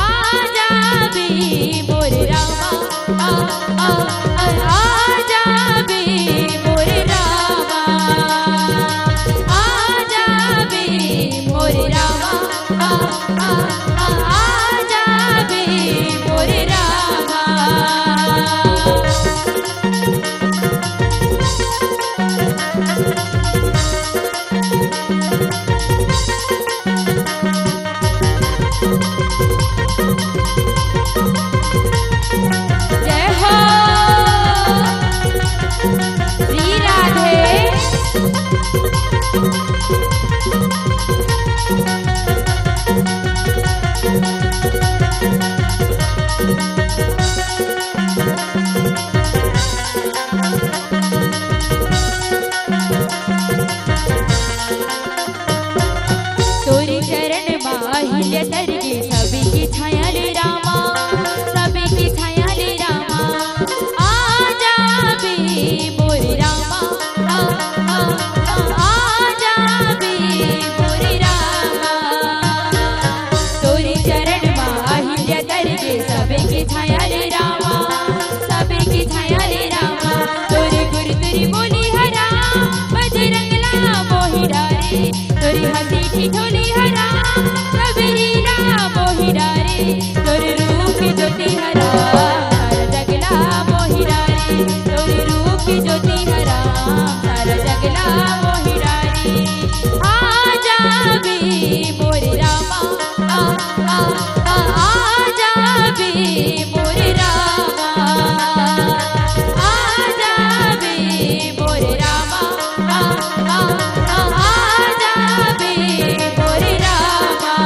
Speaker 1: आजावे मोरे रामा आजावे मोरे रामा आजावे मोरे रामा आजावे मोरे रामा। जय हो श्री राधे। तोरी चरण माहिल्य तरगे सबकी छाया ले रामा सबकी छाया ले रामा आजावे मोरे रामा आजावे मोरे रामा तोरी चरण माहिल्य तरगे सबकी छाया ले रामा सबकी छाया ले रामा तोरी गुरु तेरी बोली हरा बजरंगला मोही डारे तोरी हंसी ठिठोली हरा सबरीला मोही डारे तोरे रूप की ज्योति हरा सारा जगला मोही डारे तोरे रूप की ज्योति हरा सारा जगला मोही डारे। आजावे मोरे रामा आजावे मोरे रामा आजावे मोरे रामा आजावे मोरे रामा।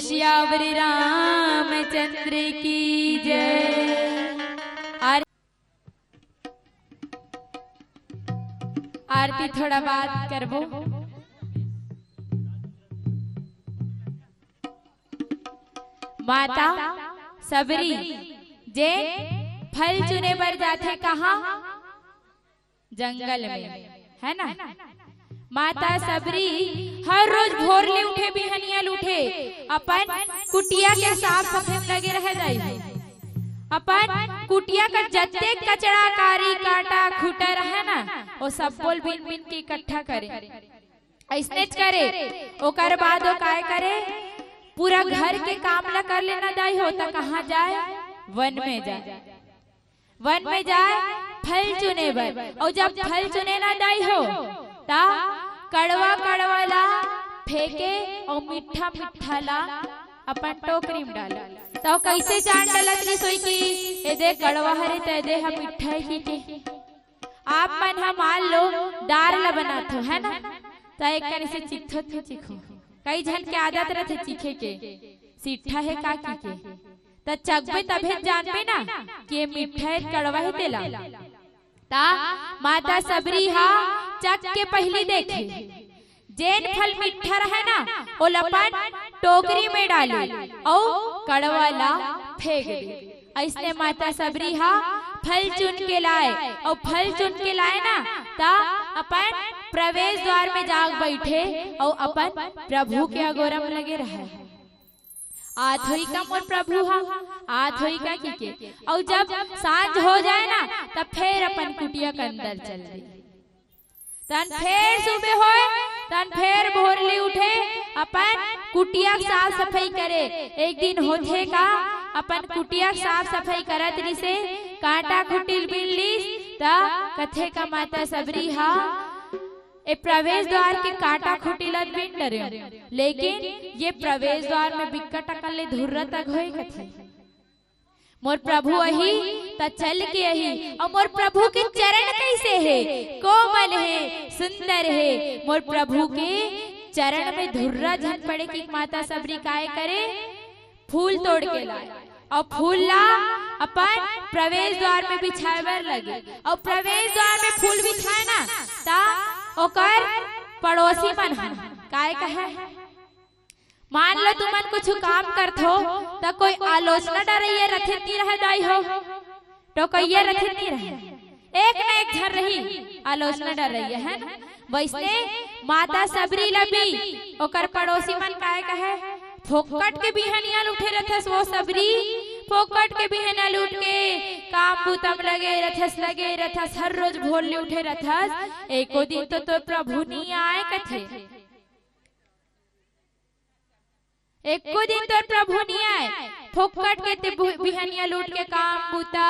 Speaker 1: श्यावरी रामचंद्र की जय। आरती थोड़ा बात करबो। माता सबरी जे फल चुने पर जाते कहाँ? जंगल में, है ना। माता सबरी हर रोज भोर ले उठे बिहनिया उठे अपन कुटिया के साफ सफेद लगे रह जाई। अपन कुटिया का जत्ते कचरा कारी काटा खुटर है ना वो सब बोल बिन बिन के इकट्ठा करे। ऐसने करे ओकर बाद वो काय करे पूरा घर के काम ला कर लेना दाई होता कहाँ जाए? वन में जाए। वन में जाए फल चुने बर और जब फल चुने ना दाई हो ता कड़वा कड़वा ला फेंके और मीठा मीठा ला अपन टोकरी में डाला। तो कैसे जान डलत रही सोई की ए दे कड़वा हरे ते दे हम मिठाई की के आप मन हम मान लो दार ला बनात हो है ना। तो एक कने से चिखो थे चिखो कई जन के आदत रहते चीखे के सीठा है का की के त चखबे तबे जानबे ना कि ये मीठा है कड़वा है तेला। ता माता सबरी हा चख के पहली देखे जेन फल मीठा रहे ना वो लपन टोकरी में डाले और कड़वा ला फेंक दे। ऐसने माता सबरी हा फल चुन के लाए और फल चुन के लाए ना ता अपन प्रवेश द्वार में जाग बैठे और अपन प्रभु के अगोरम लगे रहे। आत होई का मोर प्रभु हा आत होई का की के और जब सांझ हो जाए ना तब फिर अपन कुटिया के अंदर चल दी। तन फिर सुबह होए तन फिर भोर ले उठे अपन कुटिया साफ सफाई करे। एक दिन होथे का अपन कुटिया साफ सफाई करत रही से कांटा खुटिल बिल्लिस ता कथे का माता सबरी हा ए प्रवेश द्वार के कांटा खुटिलत बिन डरे लेकिन ये प्रवेश द्वार में बिक्कट अकल ले धुर्रा तक होए कथे मोर प्रभु अही त चल के अही और मोर प्रभु के चरण कैसे है कोमल है सुंदर है। मोर प्रभु के चरण में धुर्रा झन पड़े की माता सबरी काय करे फूल तोड़ के लाए और फूल ला अपन प्रवेश द्वार में बिछाए लगे और प्रवेश द्वार में फूल बिछाए ना ता ओकर पड़ोसी मन काय कहे मान लो तुमन कुछ काम करत हो तो कोई आलोचना डरैया रथित नहीं रह जाई हो तो कहिए रथित नहीं रहे एक न एक घर रही आलोचना डरैया है ना। वैसे माता सबरी लबी ओकर पड़ोसी मन काय कहे फोकट के बिहनिया उठे रहथे वो सबरी फोकट के बिहना लूट के काम बूतम लगे रथस हर रोज भोर ले उठे रथस एको दिन तो प्रभु नहीं आए कथे एको दिन तो प्रभु नहीं आए फोकट के बिहनिया लूट के काम बूता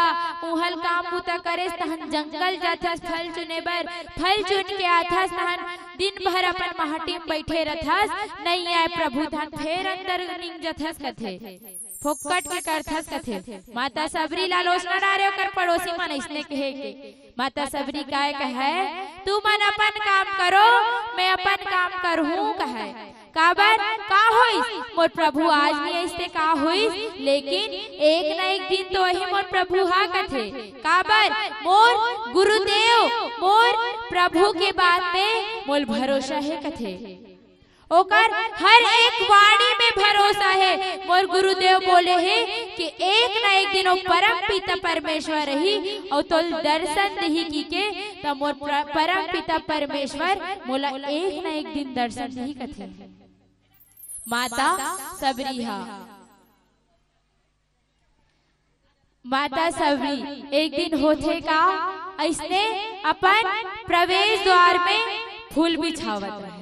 Speaker 1: उहल काम बूता करे तहन जंगल जाथस फल चुने बर फल चुन के आथस तहन दिन भर अपन महटी में बैठे रथस नहीं आए प्रभु धन फेर अंदर निंग जथस कथे फोकट के करथस कथे माता सबरी लालोचना डारे कर पड़ोसी मन इसने कहे के माता सबरी काय कहे तू मन अपन काम करो मैं अपन काम करहूं कहे काबर का होइस मोर प्रभु आज नहीं ऐसे का होइस लेकिन एक न एक दिन तो ही मोर प्रभु हा कथे काबर मोर गुरुदेव मोर प्रभु के बात में मोर भरोसा है कथे ओकर हर एक वाणी में भरोसा है मोर गुरुदेव बोले है कि एक न एक दिन परम पिता परमेश्वर ही और तो दर्शन दही की के त मोर परम पिता परमेश्वर मोला एक न एक दिन दर्शन दही कथे माता सबरी हा माता सबरी एक दिन होथे का ऐसने अपन प्रवेश द्वार में फूल बिछावत रहे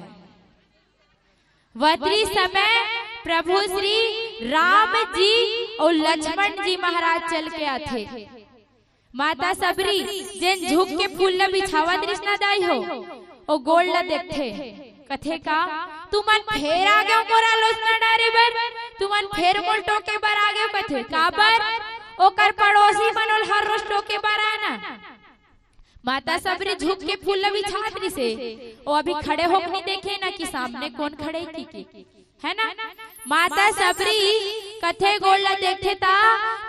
Speaker 1: वत्री समय प्रभु श्री राम जी और लक्ष्मण जी महाराज चल के आथे माता सबरी जिन झुक के फूल न बिछावा दृष्णा दाई हो और गोल न देखते कथे का तुमन फेर आ गयो मोरा लोचना डारे बर तुमन फेर मोल टोके बर आ गयो कथे का बर ओकर पड़ोसी मनोल हर रोज टोके बर आना माता सबरी झुक के फूल बिछात रही से वो अभी खड़े होके नहीं देखे ना कि सामने कौन खड़े की है ना माता सबरी कथे गोल देखे ता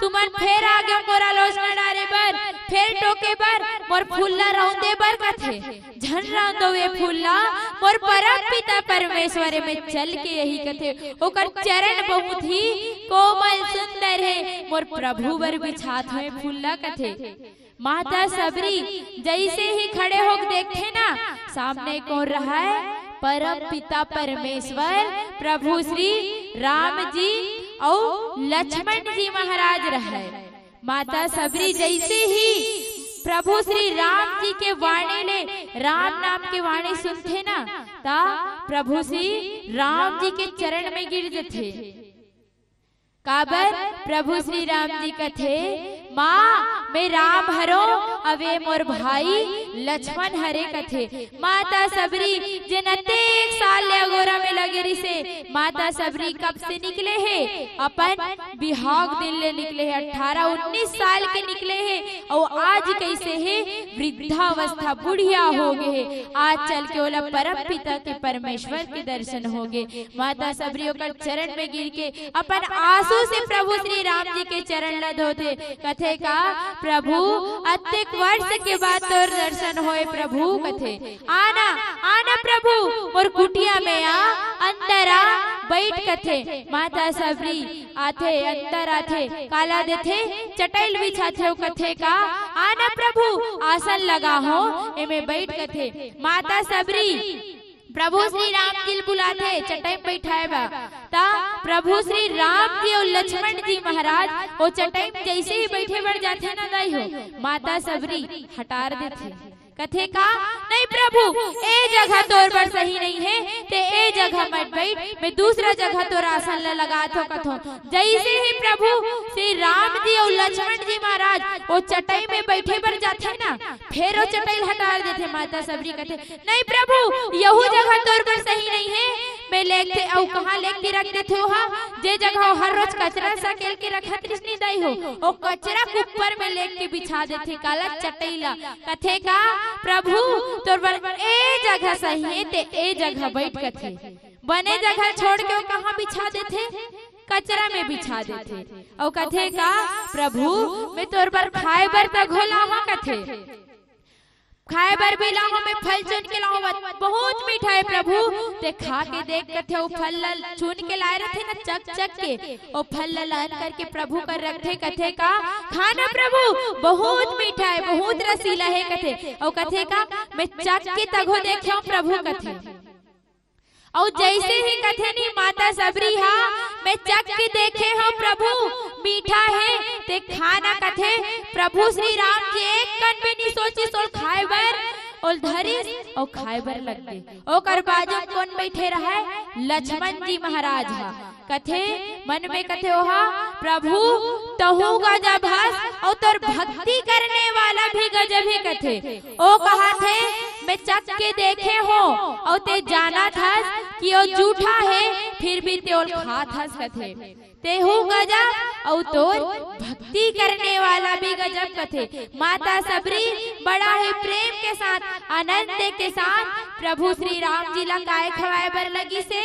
Speaker 1: तुमन फेर आ गयो मोरा लोचना डारे बर फेर टोके बर मोर फूल्ला रौंदे बर कथे झन रौंदो वे फूल्ला मोर परम पिता परमेश्वर में चल के यही कथे ओकर चरण बहुत ही कोमल सुंदर है मोर प्रभु बर बिछात हुए फूल्ला कथे माता सबरी जैसे ही खड़े होकर देखे ना सामने कौन रहा है परम पिता परमेश्वर प्रभु श्री राम जी और लक्ष्मण जी महाराज रहे माता सबरी जैसे ही प्रभु श्री राम जी के वाणी ने राम नाम के वाणी सुनते ना ता प्रभु श्री राम जी के चरण में गिर जाते काबर प्रभु श्री राम जी कथे माँ मैं राम हरो अवे मोर भाई लक्ष्मण हरे कथे माता सबरी जनते एक साल ले अगोरा में लगे रही से माता सबरी कब से निकले है अपन बिहाग दिन ले निकले है 18-19 साल के निकले है और आज कैसे है वृद्धावस्था बुढ़िया हो गए आज चल के ओला परम पिता के परमेश्वर के दर्शन हो गए माता सबरी ओकर चरण में गिर के अपन आंसू से प्रभु श्री राम जी के चरण ल धोते कथे का प्रभु अत्येक वर्ष के बाद तोर दर्शन होए प्रभु कथे आना आना प्रभु और कुटिया में आ अंदर आ बैठ कथे माता सबरी आथे अंदर आथे काला देथे चटैल बिछाथे कथे का आना प्रभु आसन लगा हो एमे बैठ कथे माता सबरी प्रभु श्री राम जी बुलाते चटाई बैठाए बा ता प्रभु श्री राम जी और लक्ष्मण जी महाराज वो चटाई जैसे ही बैठे बढ़ जाते ना दाई हो माता सबरी हटार देते कथे का नहीं प्रभु ए जगह तोर पर सही नहीं है ते ए जगह मत बैठ मैं दूसरा जगह तोर आसन ल लगा थो कथो जैसे ही प्रभु श्री राम जी और लक्ष्मण जी महाराज वो चटाई में बैठे बढ़ जाते ना फिर वो चटाई हटा देते माता सबरी कथे नहीं प्रभु यहू जगह तोर पर सही नहीं है मैं लेके औ कहां लेके रख देते हो जे जगह हर रोज कचरा सकेल के रखत नहीं दाई हो ओ कचरा ऊपर में लेके बिछा देते काला चटैला कथे का प्रभु तोर पर ए जगह सही है ते ए जगह बैठ कथे बने जगह छोड़ के कहां बिछा देते कचरा में बिछा देते और कथे का प्रभु मैं तोर पर खाए बर त घोला कथे खाए बर भी लाओ मैं फल चुन के लाओ बहुत मीठा है प्रभु ते खा के देख कथे वो फल चुन के लाए रखे ना चक चक के वो फल लान करके प्रभु कर रखे कथे का खाना प्रभु बहुत मीठा है बहुत रसीला है कथे और कथे का मैं चक के तगो देखो प्रभु कथे और जैसे ही कथे नहीं माता सबरी हा मैं चक के देखे हो प्रभु मीठा है ते खाना कथे प्रभु श्री राम जी एक कण में नहीं सोची सोल खाए बर और धरिस और खाए बर लग गए। ओकर बाजू कौन बैठे रहा? लक्ष्मण जी महाराज हा। कथे मन में कथे ओहा प्रभु तहु गजब हस और तोर भक्ति करने वाला भी गजब ही कथे। ओ कहा थे मैं चख के देखे हो और ते जाना था कि ओ झूठा है फिर भी ते खात हस कथे। तेहु गजब और तोर भक्ति करने वाला भी गजब कथे। माता सबरी बड़ा ही प्रेम के साथ आनंद के साथ प्रभु श्री राम जी ला काय खवाए बर लगी से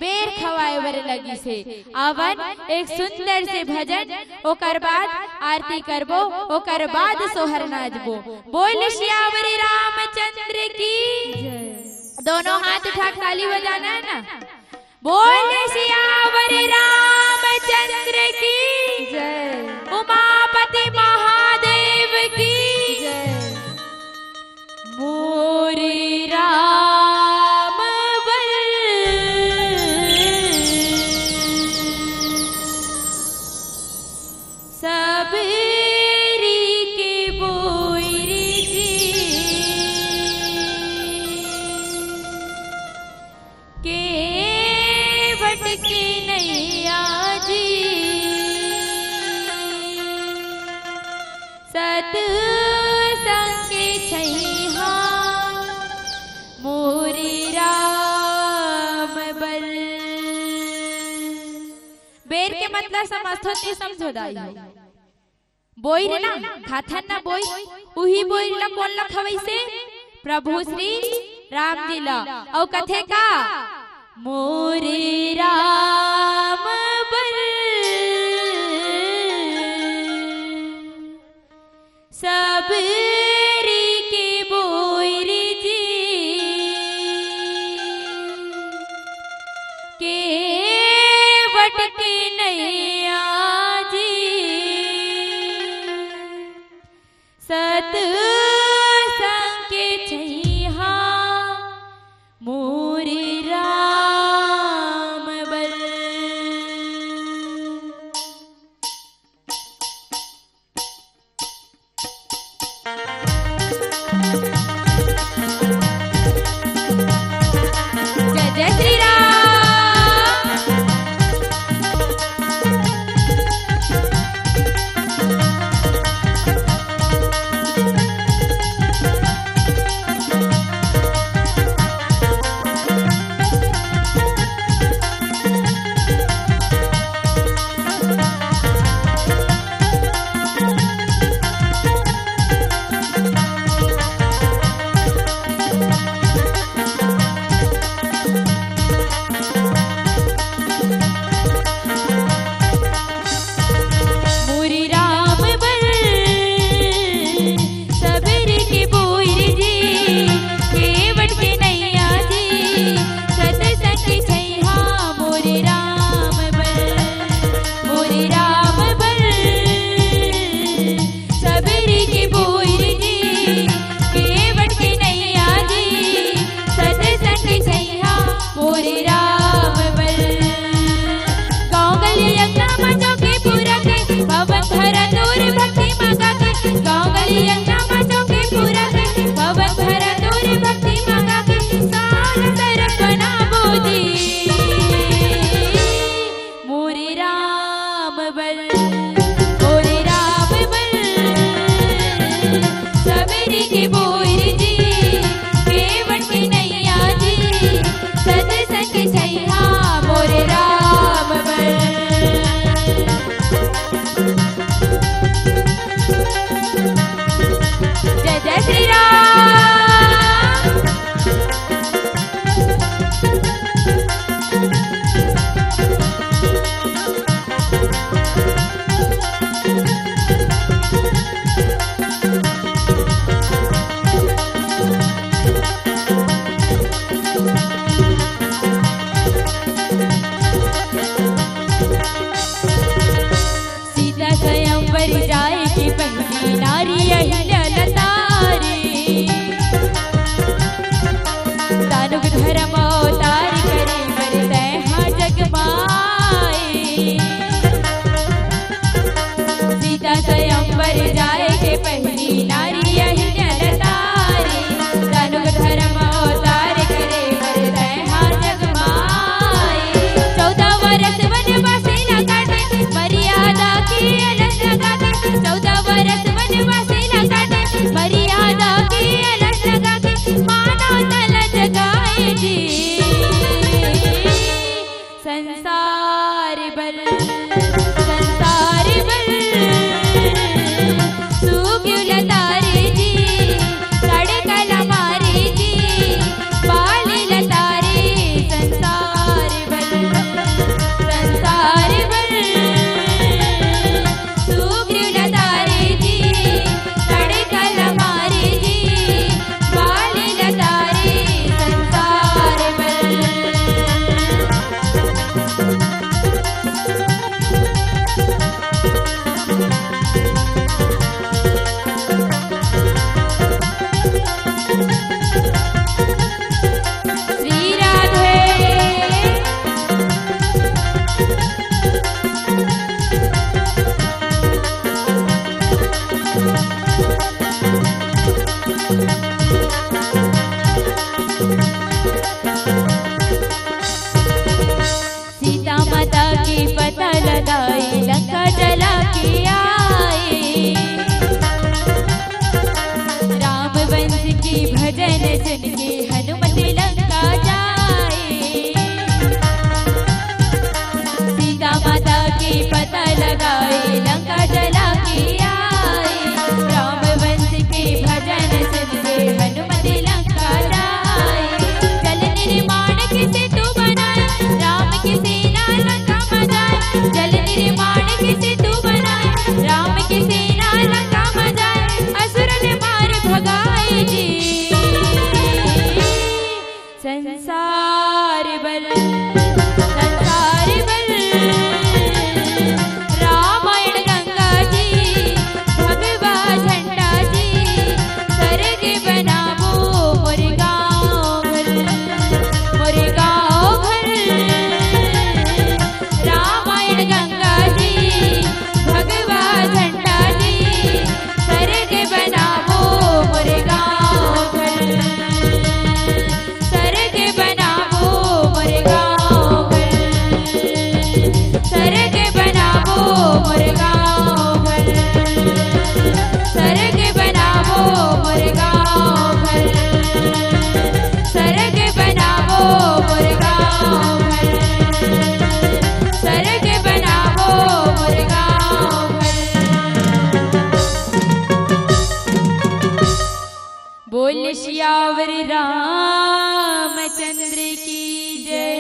Speaker 1: बेर खवाए बर लगी से। अवन एक सुंदर से भजन ओकर बाद आरती करबो ओकर बाद सोहर नाचबो। बोल श्यावरी रामचंद्र की। दोनों हाथ उठा ताली बजाना है ना। बोल श्यावरी रामचंद्र की जय। उमापति महादेव की जय। मोरे राम बल सबरी के बोरी जी के भटके नैया जी सतसंग छैहा मोरी राम बल। बेर के मतलब समझो नहीं समझो दाई बोई रे ना खाथन ना बोई उही बोई ला कौन ला खवई से प्रभु श्री राम जी ला। और कथे का मोरे राम बल सबरी के बोरी जी के भटके नैया जी सतसंग छैहा मोरे राम बल। जय जय श्री राम। बरस वनवासी लगा के मर्यादा की अलग लगा के मानव तल जगाए जी संसार बल तू क्यों लतारे जी तड़कल मारे जी बाली लतारे संसार बल तू क्यों लतारे जी तड़कल मारे जी बाली लतारे संसार बल सीता माता की पता लगाई लंका जला के आए राम वंश की भजन सुन के हनुमत लंका जाए सीता माता की पता लगाई लंका जला के आए राम वंश की भजन सुन के हनुमत लंका जाए जल निर्माण किसे तू बनाए राम की सेना लंका मजाए जल निर्माण किसे तू बनाए राम की सेना लंका मजाए असुर ने मार भगाए जी संसार बल रामायण गंगा जी भगवा झंडा जी सरग बनावो मोरे गाँव घर रामायण गंगा जी भगवा झंडा जी सरग बनावो मोरे गाँव घर सरग बनावो मोरे गाँव घर सरग बनावो मोरे गाँव घर सरग बनावो मोरे गाँव घर सरग बनावो मोरे गाँव घर सरग बनावो मोरे गाँव घर बोल सियावर रामचंद्र की जय।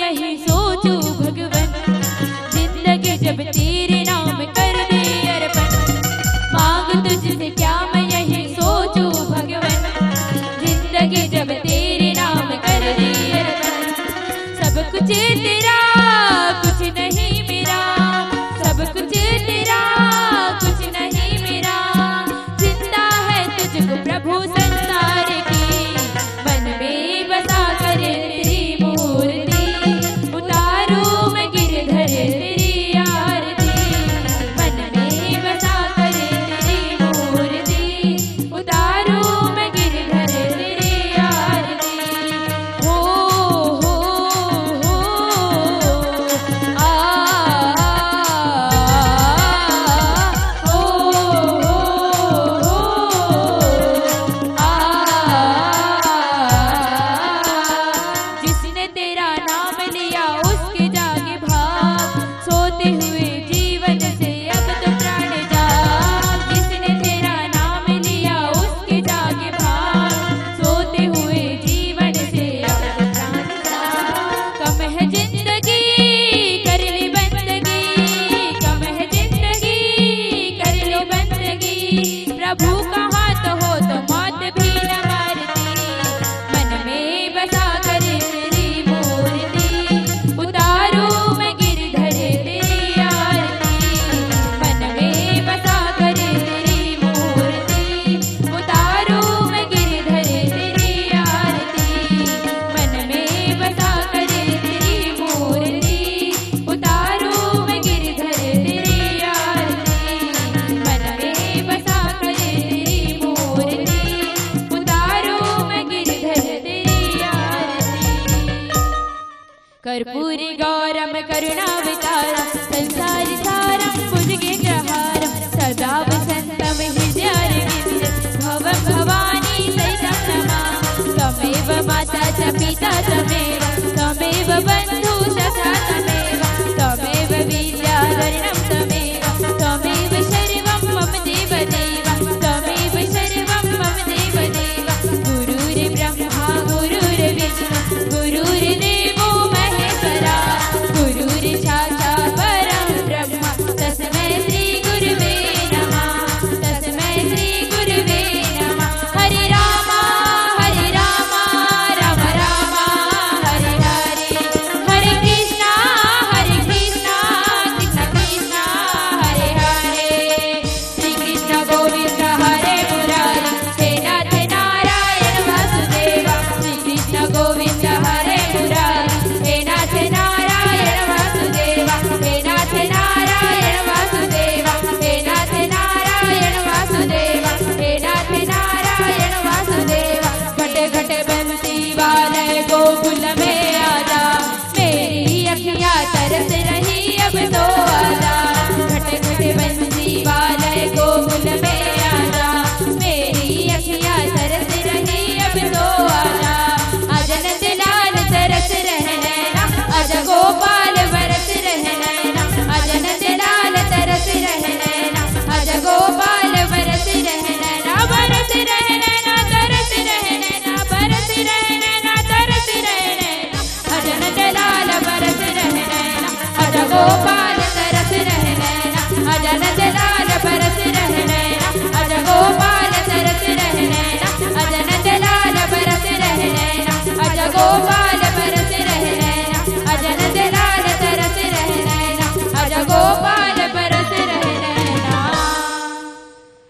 Speaker 1: यही सोचूं भगवन, जिंदगी जब तेरे नाम कर दे अर्पण। मांग तुझसे क्या मैं यही सोचूं भगवन, जिंदगी जब तेरे नाम कर दे अर्पण। सब कुछ तेरा कुछ नहीं मेरा, सब कुछ तेरा कुछ नहीं मेरा। जिंदा है तुझको प्रभु संसार की, मन में बसा कर तेरी मूर्ति। उतारूं मैं गिरधर तेरी आरती, मन में बसा कर तेरी मूर्ति। उतारूं मैं गिरधर तेरी आरती। हो आ जिसने तेरा नाम लिया उसके जागे भाग, सोते हुए जीवन से अब तो प्राण जाग। जिसने तेरा नाम लिया उसके जागे भाग, सोते हुए जीवन से अब तो प्राण जाग। कम है जिंदगी कर ले बंदगी, कम है जिंदगी कर ले बंदगी। प्रभु का हाथ हो तो मौत भी न मारती, मन में बसा कर तेरी मूर्ति। उतारूं मैं गिरधर तेरी आरती, मन में बसा कर तेरी मूर्ति। उतारूं मैं गिरधर तेरी आरती, मन में बसा कर तेरी मूर्ति। उतारूं मैं गिरधर तेरी आरती, मन में बसा कर तेरी मूर्ति। उतारूं मैं गिरधर तेरी आरती। कर्पूरी गौरम करुणावतारम, संसार सारम भुजगेन्द्रहारम। सदा वसन्तम हृदयारविन्दे, भवं भवानी सहितं नमामि। त्वमेव माता च पिता त्वमेव, त्वमेव बन्धु सखा त्वमेव, त्वमेव विद्याधरणं त्वमेव, त्वमेव सर्वं मम देवदेव, त्वमेव सर्वं मम देवदेव। गुरुर्ब्रह्मा गुरुर्विष्णु गुरुर्देवो महेश्वरा, गुरुर्साक्षात् परं ब्रह्म तस्मै श्री गुरुवे नमः, तस्मै श्री गुरुवे नमः। हरे राम राम राम हरे हरे, हरे कृष्णा कृष्ण कृष्ण हरे हरे। श्री कृष्ण गोविंद हरे मुरारी, हे नाथ नारायण वासुदेव। श्री कृष्ण गोविंद हरे मुरारी, हे नाथ नारायण वासुदेव, हे नाथ नारायण वासुदेव, हे नाथ नारायण वासुदेव, हे नाथ नारायण वासुदेव। घटे घटे बंसी वाले गोकुल में आजा, मेरी अखियाँ तरस रही अब तो आजा। घटे घटे बंसी वाले गोकुल में आजा, मेरी अखियाँ तरस रही अब तो आजा। अजन दिलाल तरस रह नैना, अज गोपाल बरस रह नैना। अजन दिलाल तरस रह नैना, अज गोपाल बरस रह नैना। बरस रह नैना तरस रह नैना, बरस रह नैना तरस रह नैना। अजन दिलाल बरस रह नैना, अज गोपाल